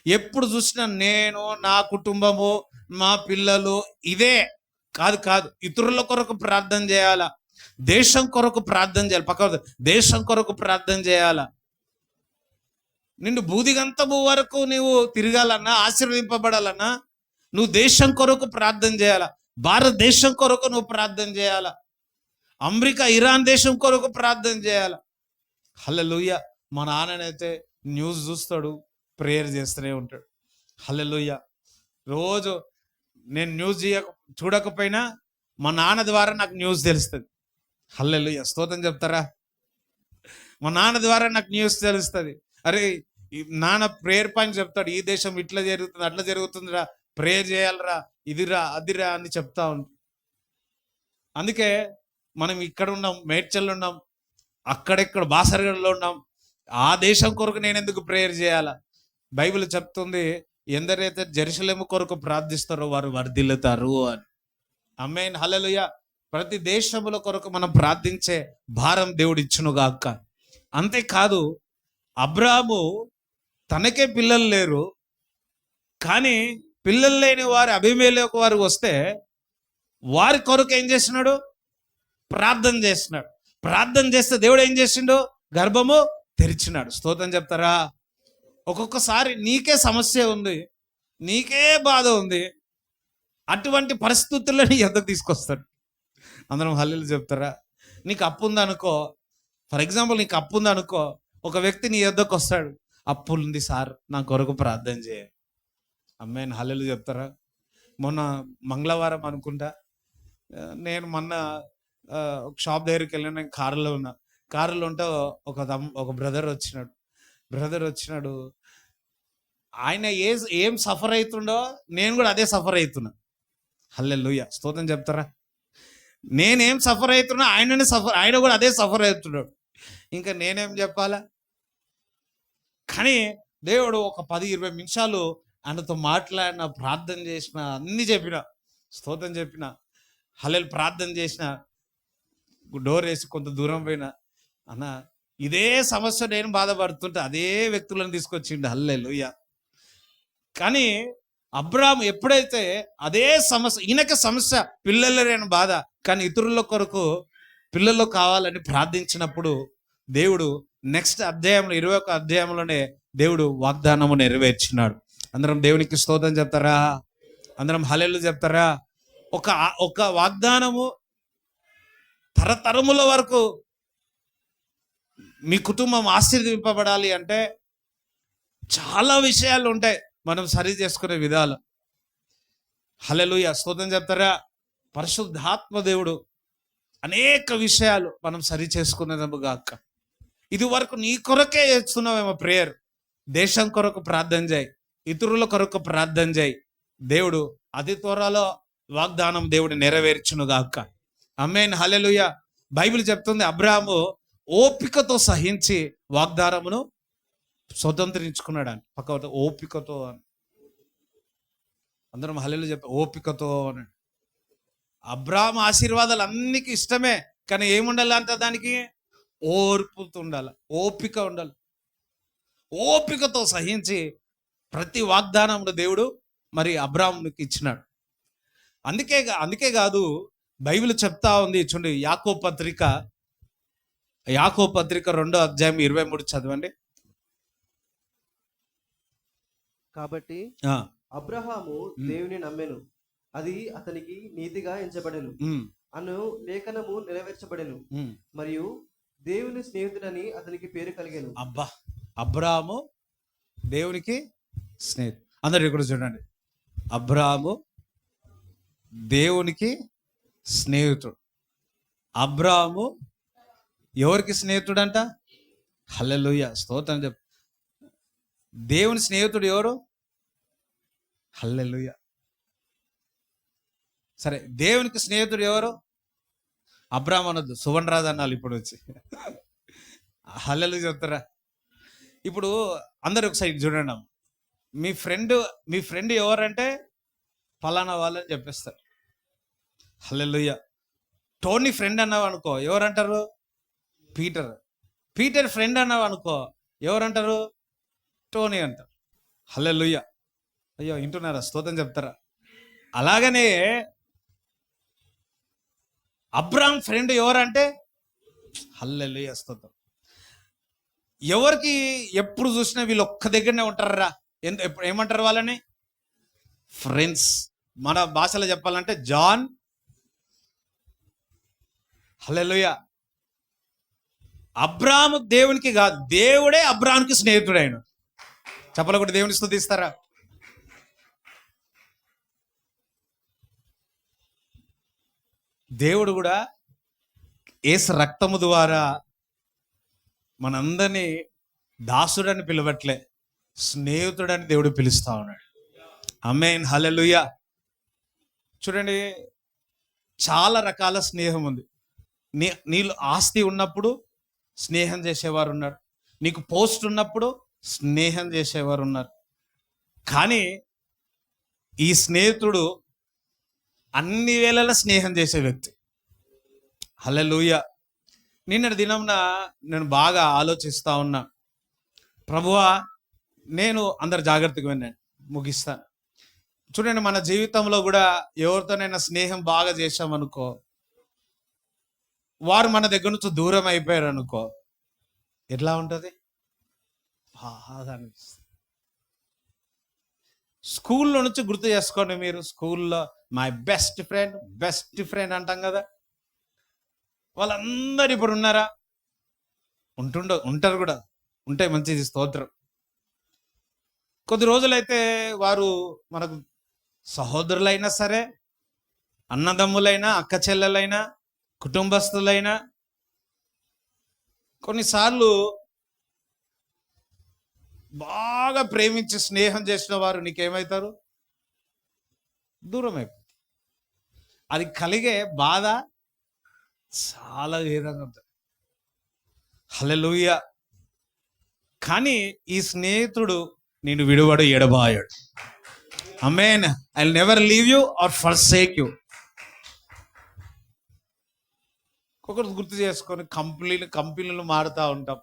ఎప్పుడు చూసినా నేను, నా కుటుంబము, మా పిల్లలు, ఇదే కాదు కాదు. ఇతరుల కొరకు ప్రార్థన చేయాలా, దేశం కొరకు ప్రార్థన చేయాలి. పక్క దేశం కొరకు ప్రార్థన చేయాలా. నిన్ను బూదిగంతము వరకు నువ్వు తిరగాలన్నా, ఆశీర్వదింపబడాలన్నా నువ్వు దేశం కొరకు ప్రార్థన చేయాలా. భారతదేశం కొరకు నువ్వు ప్రార్థన చేయాలా. అమెరికా, ఇరాన్ దేశం కొరకు ప్రార్థన చేయాలా. హల్లెలూయా. మా నాన్ననైతే న్యూస్ చూస్తాడు, ప్రేయర్ చేస్తూనే ఉంటాడు. హల్లెలూయా. రోజు నేను న్యూస్ చూడకపోయినా మా నాన్న ద్వారా నాకు న్యూస్ తెలుస్తుంది. హల్లెలూయా. స్తోత్రం చెప్తారా? మా నాన్న ద్వారా నాకు న్యూస్ తెలుస్తుంది. అరే ఈ నాన్న ప్రేయర్ పాయింట్ చెప్తాడు, ఈ దేశం ఇట్లా జరుగుతుంది, అట్లా జరుగుతుందిరా, ప్రేయర్ చేయాలరా, ఇదిరా అదిరా అని చెప్తా ఉంటాడు. అందుకే మనం ఇక్కడ ఉన్నాం, మేడ్చల్లో ఉన్నాం, అక్కడెక్కడ బాసరగడలో ఉన్నాం. ఆ దేశం కొరకు నేను ఎందుకు ప్రేయర్ చేయాలా? బైబిల్ చెప్తుంది, ఎందరైతే జెరూసలేము కొరకు ప్రార్థిస్తారో వారు వర్ధిల్లుతారు అని. ఆమేన్. హల్లెలూయా. ప్రతి దేశముల కొరకు మనం ప్రార్థించే భారం దేవుడు ఇచ్చునుగాక. అంతేకాదు, అబ్రాహాము తనకే పిల్లలు లేరు, కానీ పిల్లలు లేని వారి అబీమెలెకు వారు వస్తే వారి కొరకు ఏం చేస్తున్నాడు? ప్రార్థన చేస్తున్నాడు. ప్రార్థన చేస్తే దేవుడు ఏం చేసిండు? గర్భము తెరిచినాడు. స్తోత్రం చెప్తారా? ఒక్కొక్కసారి నీకే సమస్య ఉంది, నీకే బాధ ఉంది, అటువంటి పరిస్థితుల్లో నీ ఎద్దకు తీసుకొస్తాడు. అందరం హల్లెలూయా చెప్తారా? నీకు అప్పు ఉందనుకో, ఫర్ ఎగ్జాంపుల్ నీకు అప్పు ఉందనుకో, ఒక వ్యక్తి నీ ఎద్దకు వస్తాడు, అప్పులుంది సార్, నా కొరకు ప్రార్థన చేయ. ఆమేన్. హల్లెలూయా చెప్తారా? మొన్న మంగళవారం అనుకుంటా, నేను మొన్న ఒక షాప్ దగ్గరికి వెళ్ళాను. నేను కారులో ఉన్నా, కారులో ఉంటే ఒక బ్రదర్ వచ్చినాడు. ఆయన ఏం సఫర్ అవుతుండో నేను కూడా అదే సఫర్ అవుతున్నా. హల్లెలూయా. స్తోత్రం చెప్తారా? నేనేం సఫర్ అవుతున్నా ఆయన కూడా అదే సఫర్ అవుతున్నాడు. ఇంకా నేనేం చెప్పాలా? కానీ దేవుడు ఒక 10-20 నిమిషాలు ఆయనతో మాట్లాడిన, ప్రార్థన చేసిన, అన్ని చెప్పిన, స్తోత్రం చెప్పిన, హల్లెలూయా ప్రార్థన చేసిన, డోర్ వేసి కొంత దూరం పోయినా, అన్న ఇదే సమస్య నేను బాధపడుతుంటే అదే వ్యక్తులను తీసుకొచ్చిండు. హల్లెలూయా. కానీ అబ్రాహాము ఎప్పుడైతే అదే సమస్య, ఈయనకి సమస్య పిల్లలు లేని బాధ, కానీ ఇతరుల కొరకు పిల్లలు కావాలని ప్రార్థించినప్పుడు దేవుడు నెక్స్ట్ అధ్యాయంలో 21వ అధ్యాయంలోనే దేవుడు వాగ్దానము నెరవేర్చినాడు. అందరం దేవునికి స్తోత్రం చెప్తారా? అందరం హల్లెలూయా చెప్తారా? ఒక వాగ్దానము తరతరముల వరకు మీ కుటుంబం ఆశీర్వదింపబడాలి అంటే చాలా విషయాలు ఉంటాయి మనం సరి చేసుకునే విధాలు. హల్లెలూయా. స్తోత్రం చెప్తారా? పరిశుద్ధాత్మ దేవుడు అనేక విషయాలు మనం సరి చేసుకునేదముగాక. ఇది వరకు నీ కొరకే చేస్తున్నావేమో ప్రేయర్, దేశం కొరకు ప్రార్థన చేయి, ఇతరుల కొరకు ప్రార్థన చేయి. దేవుడు అతి త్వరలో వాగ్దానం దేవుడు నెరవేర్చునుగాక. ఆమేన్. హల్లెలూయా. బైబిల్ చెప్తుంది, అబ్రాహాము ఓపికతో సహించి వాగ్దానమును స్వతంత్రించుకున్నాడు అని. పక్క ఓపికతో అని. అందరం హల్లెలూయా చెప్ప, ఓపికతో అని. అబ్రాహాము ఆశీర్వాదాలు అన్నికి ఇష్టమే, కానీ ఏముండాలి అంట? దానికి ఓర్పుతో ఉండాలి, ఓపిక ఉండాలి. ఓపికతో సహించి ప్రతి వాగ్దానమును దేవుడు మరి అబ్రాహాముకి ఇచ్చినాడు. అందుకే కాదు, బైబిల్ చెప్తా ఉంది చూడండి, యాకోబు పత్రిక 2వ అధ్యాయం 23 చదవండి. కాబట్టి అబ్రహాము దేవుని నమ్మెను, అది అతనికి నీతిగా ఎంచబడెను అను లేఖనము నెరవేర్చబడెను, మరియు దేవుని స్నేహితుడని అతనికి పేరు కలిగెను. అబ్బా, అబ్రాహాము దేవునికి స్నేహితుడు. అందరు ఇక్కడ చూడండి, అబ్రాహాము దేవునికి స్నేహితుడు. అబ్రాహాము ఎవరికి స్నేహితుడు అంట? హల్లెలూయా. స్తోత్రం చెప్పు. దేవుని స్నేహితుడు ఎవరు? హల్లెలూయా. సరే, దేవునికి స్నేహితుడు ఎవరు? అబ్రాహాము అనొద్దు, సువర్ణరాజు అన్నాళ్ళు ఇప్పుడు వచ్చి. హల్లెలూయా చెప్తారా? ఇప్పుడు అందరు ఒకసారి చూడండి, మీ ఫ్రెండ్ ఎవరంటే ఫలానా వాళ్ళని చెప్పేస్తారు. హల్లెలూయా. టోనీ ఫ్రెండ్ అన్నావు అనుకో, ఎవరంటారు? పీటర్ ఫ్రెండ్ అన్నావు అనుకో, ఎవరంటారు? టోనీ అంటారు. హల్లెలూయా. అయ్యో, వింటున్నారా? స్తోత్రం చెప్తారా? అలాగనే అబ్రామ్ ఫ్రెండ్ ఎవరంటే హల్లెలూయా స్తోత్రం. ఎవరికి ఎప్పుడు చూసినా వీళ్ళు ఒక్క దగ్గరనే ఉంటారా? ఏమంటారు వాళ్ళని? ఫ్రెండ్స్. మన భాషలో చెప్పాలంటే జాన్. హల్లెలూయా. అబ్రాము దేవునికి కాదు, దేవుడే అబ్రాముకి స్నేహితుడైన. చెప్పాలి కూడా దేవుని స్తుతిస్తారా? దేవుడు కూడా యేసు రక్తము ద్వారా మనందరినీ దాసుడని పిలవట్లే, స్నేహితుడని దేవుడు పిలుస్తా ఉన్నాడు. ఆమేన్ హల్లెలూయా. చూడండి, చాలా రకాల స్నేహం ఉంది. నీళ్ళు ఆస్తి ఉన్నప్పుడు స్నేహం చేసేవారు ఉన్నారు, నీకు పోస్ట్ ఉన్నప్పుడు స్నేహం చేసేవారు ఉన్నారు. కానీ ఈ స్నేహితుడు అన్ని వేళలా స్నేహం చేసే వ్యక్తి. హల్లెలూయా. నిన్నటి దినంన నేను బాగా ఆలోచిస్తా ఉన్నా, ప్రభువా నేను అందరు జాగ్రత్తగా విన్నాను, ముగిస్తాను. చూడండి, మన జీవితంలో కూడా ఎవరితోనైనా స్నేహం బాగా చేశామనుకో, వారు మన దగ్గర నుంచి దూరం అయిపోయారు అనుకో, ఎట్లా ఉంటుంది? బాగా అనిపిస్తుంది. స్కూల్లో నుంచి గుర్తు చేసుకోండి. మీరు స్కూల్లో మై బెస్ట్ ఫ్రెండ్ అంటాం కదా, వాళ్ళందరూ ఇప్పుడు ఉన్నారా? ఉంటారు కూడా, ఉంటే మంచిది, స్తోత్రం. కొద్ది రోజులైతే వారు మనకు సహోదరులైనా సరే, అన్నదమ్ములైనా, అక్క చెల్లెలైనా, కుటుంబస్తులైనా, కొన్నిసార్లు బాగా ప్రేమించి స్నేహం చేసిన వారు నీకేమవుతారు? దూరం అయిపోతారు. అది కలిగే బాధ చాలా వేదంగా ఉంటుంది. హల్లెలూయా. కానీ ఈ స్నేహితుడు నేను విడువడు, ఎడబాయడు. Amen. I will never leave you or forsake you. ఒకరు గుర్తు చేసుకొని కంపెనీలు మారుతూ ఉంటాం,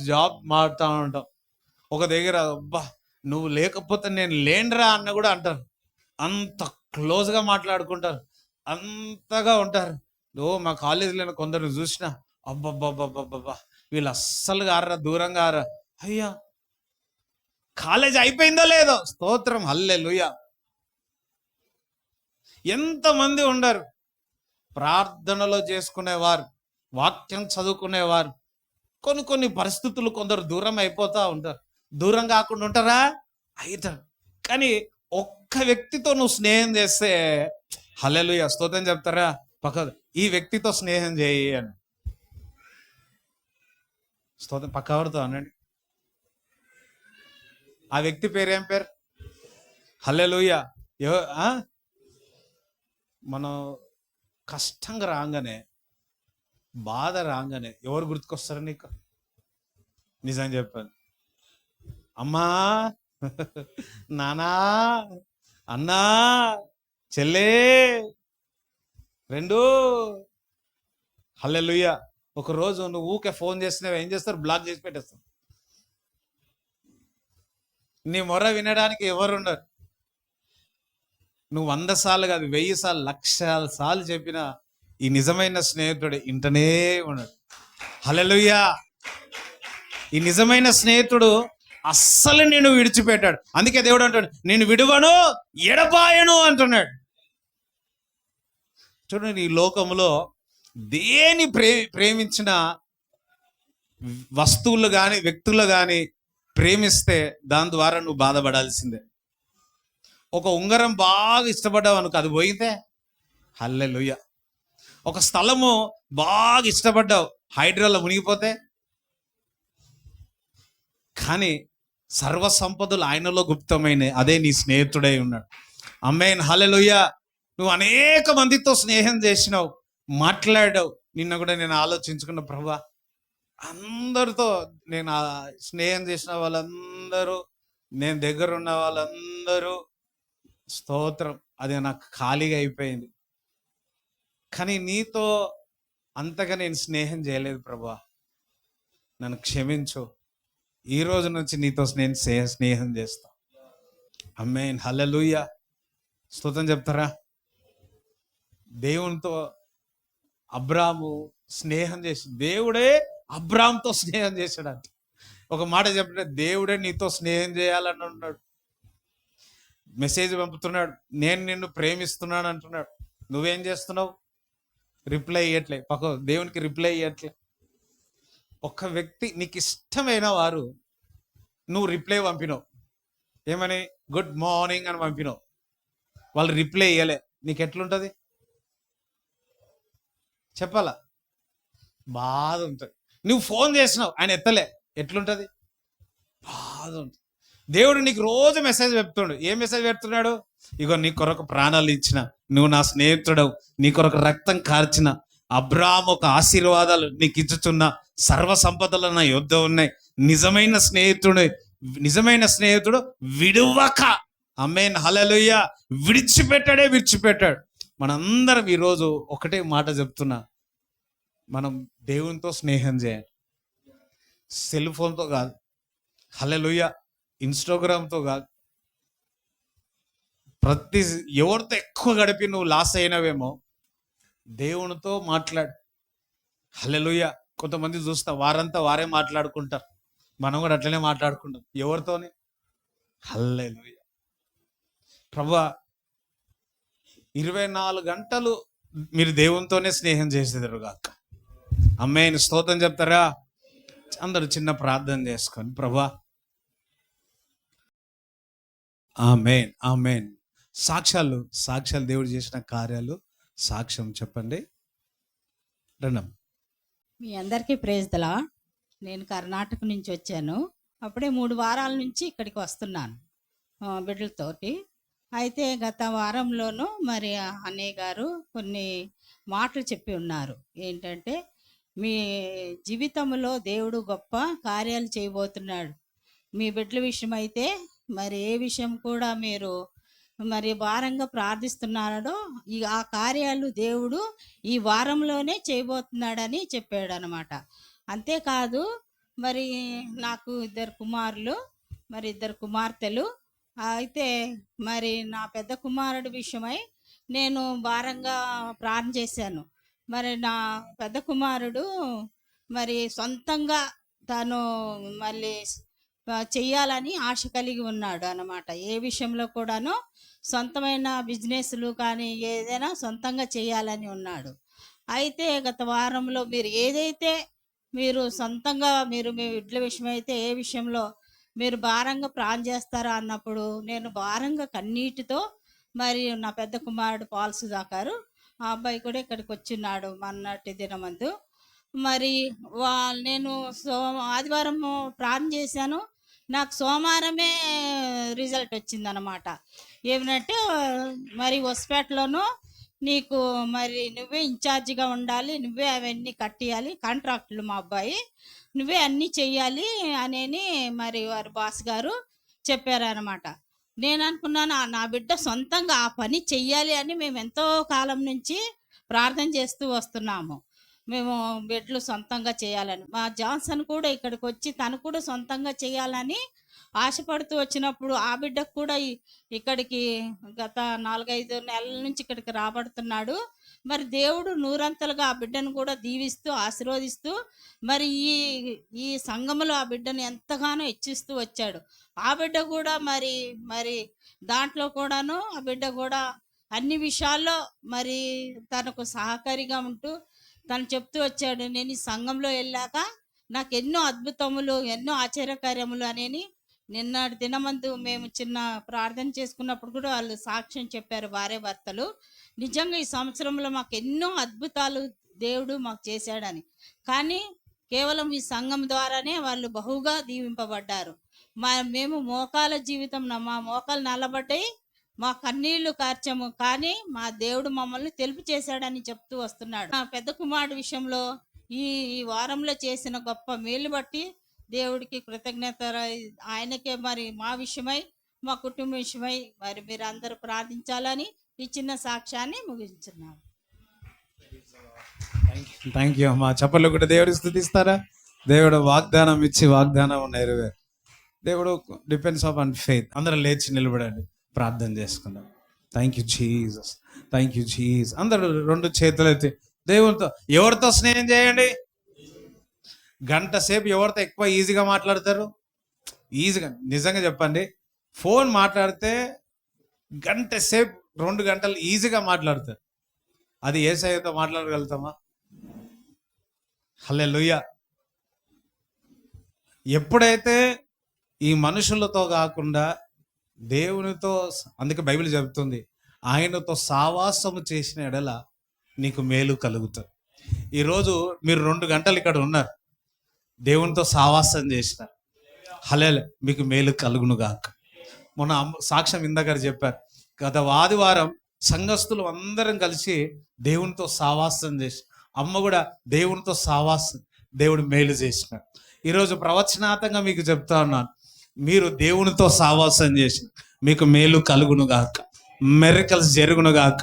జాబ్ మారుతూ ఉంటాం. ఒక దగ్గర అబ్బా నువ్వు లేకపోతే నేను లేనురా అన్న కూడా అంటారు. అంత క్లోజ్గా మాట్లాడుకుంటారు, అంతగా ఉంటారు. మా కాలేజీలో కొందరు చూసినా అబ్బబ్బబ్బబ్బబ్బా వీళ్ళు అస్సలు గారా, దూరంగా గారా. అయ్యా, కాలేజ్ అయిపోయిందో లేదో, స్తోత్రం హల్లెలూయా. ఎంతమంది ఉండరు ప్రార్థనలో చేసుకునేవారు, వాక్యం చదువుకునేవారు. కొన్ని పరిస్థితులు కొందరు దూరం అయిపోతూ ఉంటారు. దూరం కాకుండా ఉంటారా? అవుతారు. కానీ ఒక్క వ్యక్తితో నువ్వు స్నేహం చేస్తే హల్లెలూయా స్తోత్రం చెప్తారా? ఈ వ్యక్తితో స్నేహం చేయి అని. స్తోత్రం. పక్కవారితో అనండి. ఆ వ్యక్తి పేరు ఏం పేరు? హల్లెలూయా. మనం కష్టంగా రాగానే, బాధ రాగానే ఎవరు గుర్తుకొస్తారు నీకు? నిజం చెప్పాను. అమ్మా, నానా, అన్నా, చెల్లే, రెండు. హల్లెలూయా. ఒకరోజు నువ్వు ఊకే ఫోన్ చేస్తున్నావు, ఏం చేస్తారు? బ్లాక్ చేసి పెట్టేస్తావు. నీ మొర వినడానికి ఎవరున్నారు? నువ్వు 100 సార్లు కాదు, 1000 సార్లు, 1,00,000 సార్లు చెప్పినా ఈ నిజమైన స్నేహితుడు ఇంటనే ఉన్నాడు. హల్లెలూయా. ఈ నిజమైన స్నేహితుడు అస్సలు నేను విడిచిపెట్టాడు. అందుకే దేవుడు అంటాడు, నేను విడువను, ఎడబాయను అంటున్నాడు. చూడండి, ఈ లోకంలో దేని ప్రేమించిన వస్తువులు కానీ, వ్యక్తులు కానీ ప్రేమిస్తే దాని ద్వారా నువ్వు బాధపడాల్సిందే. ఒక ఉంగరం బాగా ఇష్టపడ్డావు అనుకో, అది పోయితే హల్లెలూయా. ఒక స్థలము బాగా ఇష్టపడ్డావు, హైడ్రాలో మునిగిపోతే. కానీ సర్వ సంపదలు ఆయనలో గుప్తమైన, అదే నీ స్నేహితుడై ఉన్నాడు. ఆమేన్ హల్లెలూయా. నువ్వు అనేక మందితో స్నేహం చేసినావు, మాట్లాడావు. నిన్న కూడా నేను ఆలోచించుకున్న, ప్రభువా అందరితో నేను స్నేహం చేసిన వాళ్ళందరూ, నేను దగ్గర ఉన్న వాళ్ళందరూ, స్తోత్రం, అది నాకు ఖాళీగా అయిపోయింది. కానీ నీతో అంతగా నేను స్నేహం చేయలేదు ప్రభువా, నన్ను క్షమించు. ఈ రోజు నుంచి నీతో నేను స్నేహం చేస్తా. ఆమేన్ హల్లెలూయా. స్తోత్రం చెప్తారా? దేవునితో అబ్రాము స్నేహం చేసి దేవుడే అబ్రామ్తో స్నేహం చేశాడంట. ఒక మాట చెప్పంటే దేవుడే నీతో స్నేహం చేయాలని అన్నాడు. మెసేజ్ పంపుతున్నాడు, నేను నిన్ను ప్రేమిస్తున్నాను అంటున్నాడు. నువ్వేం చేస్తున్నావు? రిప్లై ఇవ్వట్లే. దేవునికి రిప్లై ఇవ్వట్లే. ఒక వ్యక్తి నీకు ఇష్టమైన వారు నువ్వు రిప్లై పంపినావు, ఏమని గుడ్ మార్నింగ్ అని పంపినావు, వాళ్ళు రిప్లై ఇవ్వలే, నీకు ఎట్లుంటుంది? చెప్పాలా? బాధ ఉంటుంది. నువ్వు ఫోన్ చేసినావు, ఆయన ఎత్తలే, ఎట్లుంటుంది? బాధ ఉంటుంది. దేవుడు నీకు రోజు మెసేజ్ పెడుతున్నాడు. ఏం మెసేజ్ పెడుతున్నాడు? ఇగో నీ కొరకు ప్రాణాలు ఇచ్చిన, నువ్వు నా స్నేహితుడవు, నీ కొరకు రక్తం కార్చిన అబ్రాహాము ఒక ఆశీర్వాదాలు నీకు ఇచ్చుతున్న, సర్వ సంపదలు నా యొద్ద ఉన్నాయి. నిజమైన స్నేహితుడు విడువక, ఆమేన్ హల్లెలూయా, విడిచిపెట్టాడు. మనందరం ఈరోజు ఒకటే మాట చెప్తున్నా, మనం దేవునితో స్నేహం చేయాలి. సెల్ ఫోన్తో కాదు, హల్లెలూయా, ఇన్స్టాగ్రామ్తో కాదు. ఎవరితో ఎక్కువ గడిపి నువ్వు లాస్ అయినవేమో దేవునితో మాట్లాడు. హల్లెలూయా. కొంతమంది చూస్తా వారంతా వారే మాట్లాడుకుంటారు, మనం కూడా అట్లనే మాట్లాడుకుంటాం. ఎవరితోని? హల్లెలూయా. ప్రభువా 24 గంటలు మీరు దేవునితోనే స్నేహం చేసేదారు గాక. ఆమేన్. స్తోత్రం చెప్తారా? అందరూ చిన్న ప్రార్థన చేసుకొని, ప్రభువా ఆమేన్ ఆమేన్. సాక్ష్యాలు దేవుడు చేసిన కార్యాలు సాక్ష్యం చెప్పండి. రణం. మీ అందరికీ ప్రైజ్ ది లార్డ్. నేను కర్ణాటక నుంచి వచ్చాను. అప్పుడే 3 వారాల నుంచి ఇక్కడికి వస్తున్నాను బిడ్డలతోటి. అయితే గత వారంలోనూ మరి అన్నయ్య గారు కొన్ని మాటలు చెప్పి ఉన్నారు. ఏంటంటే, మీ జీవితంలో దేవుడు గొప్ప కార్యాలు చేయబోతున్నాడు. మీ బిడ్డల విషయం అయితే మరి ఏ విషయం కూడా మీరు మరి భారంగా ప్రార్థిస్తున్నాడో ఆ కార్యాలు దేవుడు ఈ వారంలోనే చేయబోతున్నాడని చెప్పాడు అనమాట. అంతేకాదు, మరి నాకు 2 కుమారులు, మరి 2 కుమార్తెలు. అయితే మరి నా పెద్ద కుమారుడి విషయమై నేను భారంగా ప్రార్థన చేశాను. మరి నా పెద్ద కుమారుడు మరి సొంతంగా తను మళ్ళీ చెయ్యాలని ఆశ కలిగి ఉన్నాడు అన్నమాట. ఏ విషయంలో కూడాను సొంతమైన బిజినెస్లు కానీ ఏదైనా సొంతంగా చేయాలని ఉన్నాడు. అయితే గత వారంలో మీరు ఏదైతే మీరు సొంతంగా మీ బిడ్డల విషయం అయితే ఏ విషయంలో మీరు భారంగా ప్రార్థన చేస్తారా అన్నప్పుడు, నేను భారంగా కన్నీటితో మరి నా పెద్ద కుమారుడు పాల్ సుధాకర్, ఆ అబ్బాయి కూడా ఇక్కడికి వచ్చిన్నాడు మొన్నటి దినమందు. మరి నేను ఆదివారం ప్రార్థన చేశాను. నాకు సోమవారమే రిజల్ట్ వచ్చిందనమాట. ఏమిటంటే, మరి హొస్పేటలోనూ నీకు మరి నువ్వే ఇన్ఛార్జిగా ఉండాలి, నువ్వే అవన్నీ కట్టియాలి, కాంట్రాక్టులు మా అబ్బాయి, నువ్వే అన్నీ చెయ్యాలి అని మరి వారి బాస్ గారు చెప్పారనమాట. నేను అనుకున్నాను, నా బిడ్డ సొంతంగా ఆ పని చెయ్యాలి అని మేము ఎంతో కాలం నుంచి ప్రార్థన చేస్తూ వస్తున్నాము. మేము బిడ్డలు సొంతంగా చేయాలని. మా జాన్సన్ కూడా ఇక్కడికి వచ్చి తను కూడా సొంతంగా చేయాలని ఆశపడుతూ వచ్చినప్పుడు, ఆ బిడ్డకు కూడా ఇక్కడికి గత 4-5 నెలల నుంచి ఇక్కడికి రాబడుతున్నాడు. మరి దేవుడు నూరంతలుగా ఆ బిడ్డను కూడా దీవిస్తూ ఆశీర్వదిస్తూ మరి ఈ సంఘములో ఆ బిడ్డను ఎంతగానో హెచ్చిస్తూ వచ్చాడు. ఆ బిడ్డ కూడా మరి దాంట్లో కూడాను ఆ బిడ్డ కూడా అన్ని విషయాల్లో మరి తనకు సహకారిగా ఉంటూ తను చెప్తూ వచ్చాడు, నేను ఈ సంఘంలో వెళ్ళాక నాకు ఎన్నో అద్భుతములు, ఎన్నో ఆశ్చర్యకార్యములు అనేది నిన్నటి దినమందు మేము చిన్న ప్రార్థన చేసుకున్నప్పుడు కూడా వాళ్ళు సాక్ష్యం చెప్పారు, భార్య భర్తలు. నిజంగా ఈ సంవత్సరంలో మాకు ఎన్నో అద్భుతాలు దేవుడు మాకు చేశాడని. కానీ కేవలం ఈ సంఘం ద్వారానే వాళ్ళు బహుగా దీవింపబడ్డారు. మేము మోకాల జీవితం, మా మోకాలు నల్లబడ్డాయి, మా కన్నీళ్లు కార్చము, కానీ మా దేవుడు మమ్మల్ని తెలుపు చేశాడని చెప్తూ వస్తున్నాడు. నా పెద్ద కుమారుడు విషయంలో ఈ వారంలో చేసిన గొప్ప మేలు బట్టి దేవుడికి కృతజ్ఞత. ఆయనకే మరి మా విషయమై, మా కుటుంబ విషయమై మరి మీరు అందరూ ప్రార్థించాలని ఈ చిన్న సాక్ష్యాన్ని ముగించున్నాను. థ్యాంక్ యూ అమ్మా. చెప్పలు కూడా దేవుడికి స్తుతిస్తారా? దేవుడు వాగ్దానం ఇచ్చి వాగ్దానం నెరవేరు. దేవుడు డిపెండ్స్ ఆన్ ఫెయిత్. అందరూ లేచి నిలబడండి, ప్రార్థన చేసుకుందాం. Thank you Jesus, thank you Jesus. అందరూ రెండు చేతులు ఎత్తి దేవునితో, ఎవరితో స్నేహం చేయండి? గంట సేపు ఎవరితో ఎక్కువ ఈజీగా మాట్లాడతారు? ఈజీగా, నిజంగా చెప్పండి, ఫోన్ మాట్లాడితే గంట సేపు 2 గంటలు ఈజీగా మాట్లాడతారు. అది యేసయ్యతో మాట్లాడగలుగుతామా? హల్లెలూయా. ఎప్పుడైతే ఈ మనుషులతో కాకుండా దేవునితో, అందుకే బైబిల్ చెబుతుంది, ఆయనతో సావాసము చేసిన ఎడల నీకు మేలు కలుగుతుంది. ఈరోజు మీరు 2 గంటలు ఇక్కడ ఉన్నారు, దేవునితో సావాసం చేసినారు. హల్లెలూయా, మీకు మేలు కలుగును గాక. మొన్న సాక్ష్యం ఇందాక చెప్పారు, గత ఆదివారం సంఘస్థులు అందరం కలిసి దేవునితో సావాసం చేసి, అమ్మ కూడా దేవునితో సావాసం, దేవుడు మేలు చేసినాడు. ఈరోజు ప్రవచనాత్మకంగా మీకు చెప్తా ఉన్నాను, మీరు దేవునితో సావాసం చేసి మీకు మేలు కలుగును గాక, మిరకల్స్ జరుగును గాక,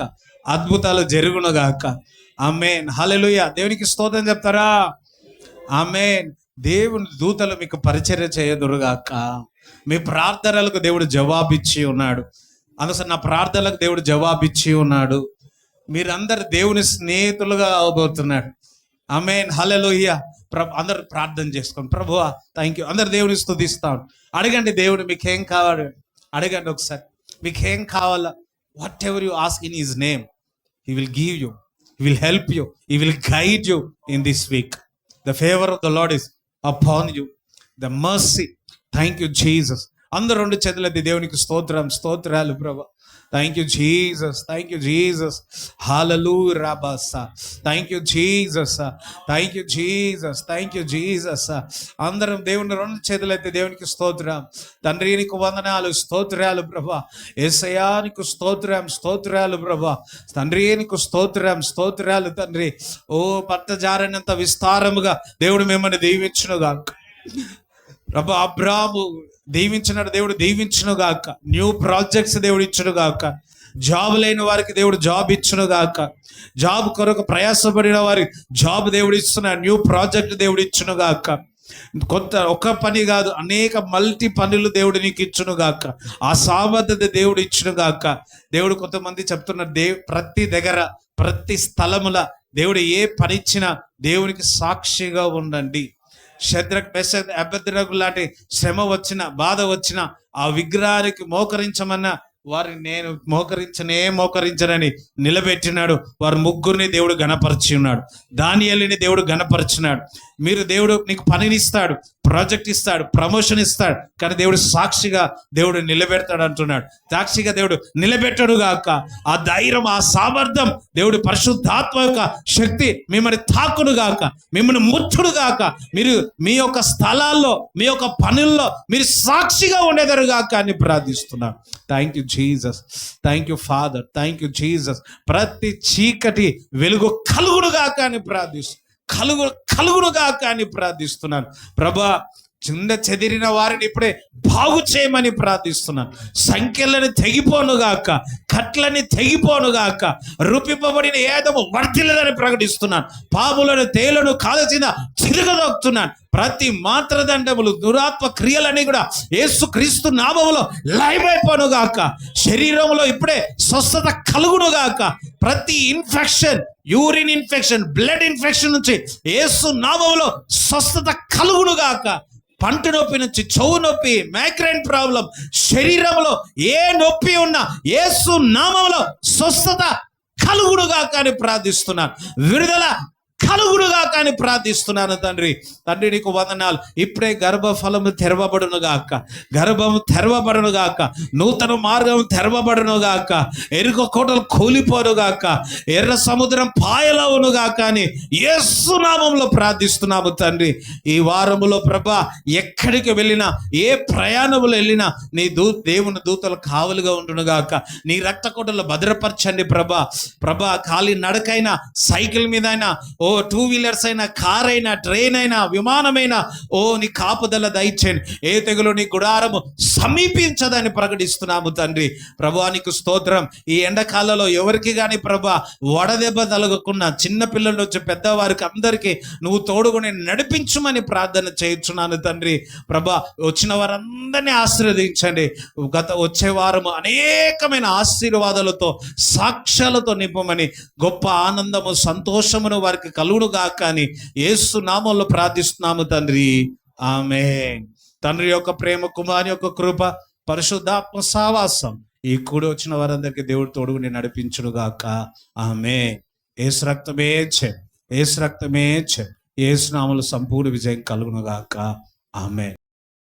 అద్భుతాలు జరుగును గాక. ఆమేన్, హల్లెలూయా. దేవునికి స్తోత్రం చెప్తారా? ఆమేన్. దేవుని దూతలు మీకు పరిచర్య చేయదురుగాక. మీ ప్రార్థనలకు దేవుడు జవాబిచ్చి ఉన్నాడు. అందుకని నా ప్రార్థనలకు దేవుడు జవాబిచ్చి ఉన్నాడు. మీరందరు దేవుని స్నేహితులుగా అవబోతున్నాడు. ఆమేన్, హల్లెలూయా. అందరు ప్రార్థన చేసుకోండి. ప్రభువా థ్యాంక్ యూ. అందరు దేవుని స్తుతిస్తాం. అడగండి, దేవుడు మీకేం కావాలి అడగండి ఒకసారి. మీకేం కావాలా? Whatever you ask in his name, he will give you, he will help you, he will guide you in this week. The favour of the Lord is upon you, the mercy. Thank you Jesus. అందరూ 2 చేతులెత్తి దేవునికి స్తోత్రం, స్తోత్రాలు ప్రభా. Thank you Jesus, thank you Jesus. Hallelujah రాబాసా. Thank you Jesus, thank you Jesus, thank you Jesus. అందరం దేవుని 2 చేతులెత్తి దేవునికి స్తోత్రం. తండ్రి నీకు వందనాలు, స్తోత్రాలు ప్రభా. యేసయ్యా నీకు స్తోత్రం, స్తోత్రాలు ప్రభా. తండ్రి నీకు స్తోత్రం, స్తోత్రాలు తండ్రి. ఓ పట్టజారనంత విస్తారముగా దేవుడు మిమ్మల్ని దీవించును గాక ప్రభా. అబ్రాము దీవించినాడు, దేవుడు దీవించును గాక. న్యూ ప్రాజెక్ట్స్ దేవుడు ఇచ్చును గాక. జాబ్ లేని వారికి దేవుడు జాబ్ ఇచ్చును గాక. జాబ్ కొరకు ప్రయాసపడిన వారికి జాబ్ దేవుడు ఇస్తున్నాడు. న్యూ ప్రాజెక్ట్ దేవుడు ఇచ్చును గాక. ఒక పని కాదు, అనేక మల్టీ పనులు దేవుడు నీకు ఇచ్చును గాక. ఆ సామర్థ్యత దేవుడు ఇచ్చును గాక. దేవుడు కొంతమంది చెప్తున్నారు, ప్రతి దగ్గర ప్రతి స్థలముల దేవుడు ఏ పని ఇచ్చినా దేవునికి సాక్షిగా ఉండండి. షద్రక్, మెషక్, అబేద్నెగో లాంటి శ్రమ వచ్చిన, బాధ వచ్చిన ఆ విగ్రహానికి మోకరించమన్న వారిని నేను మోకరించనని నిలబెట్టినాడు. వారు ముగ్గురిని దేవుడు గణపరిచి ఉన్నాడు. దానియేలుని దేవుడు గణపరిచినాడు. మీరు దేవుడు నీకు పనినిస్తాడు, ప్రాజెక్ట్ ఇస్తాడు, ప్రమోషన్ ఇస్తాడు, కానీ దేవుడు సాక్షిగా దేవుడు నిలబెడతాడు అంటున్నాడు. సాక్షిగా దేవుడు నిలబెట్టడు గాక. ఆ ధైర్యం, ఆ సామర్థ్యం దేవుడు పరిశుద్ధాత్మ యొక్క శక్తి మిమ్మల్ని తాకును గాక, మిమ్మల్ని ముట్టుడు గాక. మీరు మీ యొక్క స్థలాల్లో, మీ యొక్క పనుల్లో మీరు సాక్షిగా ఉండేదారు గాక అని ప్రార్థిస్తున్నాను. Thank you Jesus, thank you father, thank you Jesus. ప్రతి చీకటి వెలుగు కలుగును గాక అని కలుగును గాక అని ప్రార్థిస్తున్నాను ప్రభా. చింద చెదిరిన వారిని ఇప్పుడే బాగు చేయమని ప్రార్థిస్తున్నాను. సంఖ్యలను తెగిపోనుగాక, కట్లని తెగిపోనుగాక, రూపింపబడిన ఏదము వర్తిల్లదని ప్రకటిస్తున్నాను. పాములను, తేలను కాల్చిన చిరుగదొక్కుతున్నాను. ప్రతి మాత్రదండములు, దురాత్మ క్రియలని కూడా యేసుక్రీస్తు నామములో లయమైపోనుగాక. శరీరంలో ఇప్పుడే స్వస్థత కలుగునుగాక. ప్రతి infection, urine infection, blood infection నుంచి యేసు నామములో స్వస్థత కలుగునుగాక. పంట నొప్పి నుంచి, చెవు నొప్పి, మైగ్రేన్ ప్రాబ్లం, శరీరంలో ఏ నొప్పి ఉన్నా యేసు నామములో స్వస్థత కలుగునుగాక అని ప్రార్థిస్తున్నాను. విడుదల కలుగునుగా కానీ ప్రార్థిస్తున్నాను తండ్రి. తండ్రి నీకు వందనాలు. ఇప్పుడే గర్భఫలము తెరవబడును గాక, గర్భము తెరవబడును గాక, నూతన మార్గం తెరవబడును గాక, ఎరుక కోటలు కూలిపోను గాక, ఎర్ర సముద్రం పాయలవును గాక అని యేసు నామములో ప్రార్థిస్తున్నాము తండ్రి. ఈ వారములో ప్రభా ఎక్కడికి వెళ్ళినా, ఏ ప్రయాణములు వెళ్ళినా నీ దేవుని దూతలు కావలుగా ఉండును గాక. నీ రక్త కోటలు భద్రపరచండి ప్రభా. ప్రభా కాలి నడకైనా, సైకిల్ మీద అయినా, ఓ ఓ 2 వీలర్స్ అయినా, కార్ అయినా, ట్రైన్ అయినా, విమానమైనా, ఓ నీ కాపుదల దయచేయండి. ఏ తెగులు నీ గుడారము సమీపించదని ప్రకటిస్తున్నాము తండ్రి. ప్రభువా నీకు స్తోత్రం. ఈ ఎండాకాలంలో ఎవరికి కానీ ప్రభా వడదెబ్బ తలగకుండా చిన్న పిల్లల నుంచి పెద్దవారికి అందరికీ నువ్వు తోడుకొని నడిపించమని ప్రార్థన చేయించున్నాను తండ్రి. ప్రభా వచ్చిన వారందరినీ ఆశీర్వదించండి. వచ్చే వారము అనేకమైన ఆశీర్వాదాలతో, సాక్ష్యాలతో నింపమని, గొప్ప ఆనందము, సంతోషమును వారికి కలుగును గాక అని యేసు నామములో ప్రార్థిస్తున్నాము తండ్రి. ఆమేన్. తండ్రి యొక్క ప్రేమ, కుమారుని యొక్క కృప, పరిశుద్ధాత్మ సావాసం ఈ కూడి వచ్చిన వారందరికీ దేవుడు తోడుగుని నడిపించును గాక. ఆమేన్. యేసు రక్తమే యేసు రక్తమే యేసు నామములో సంపూర్ణ విజయం కలుగును గాక. ఆమేన్.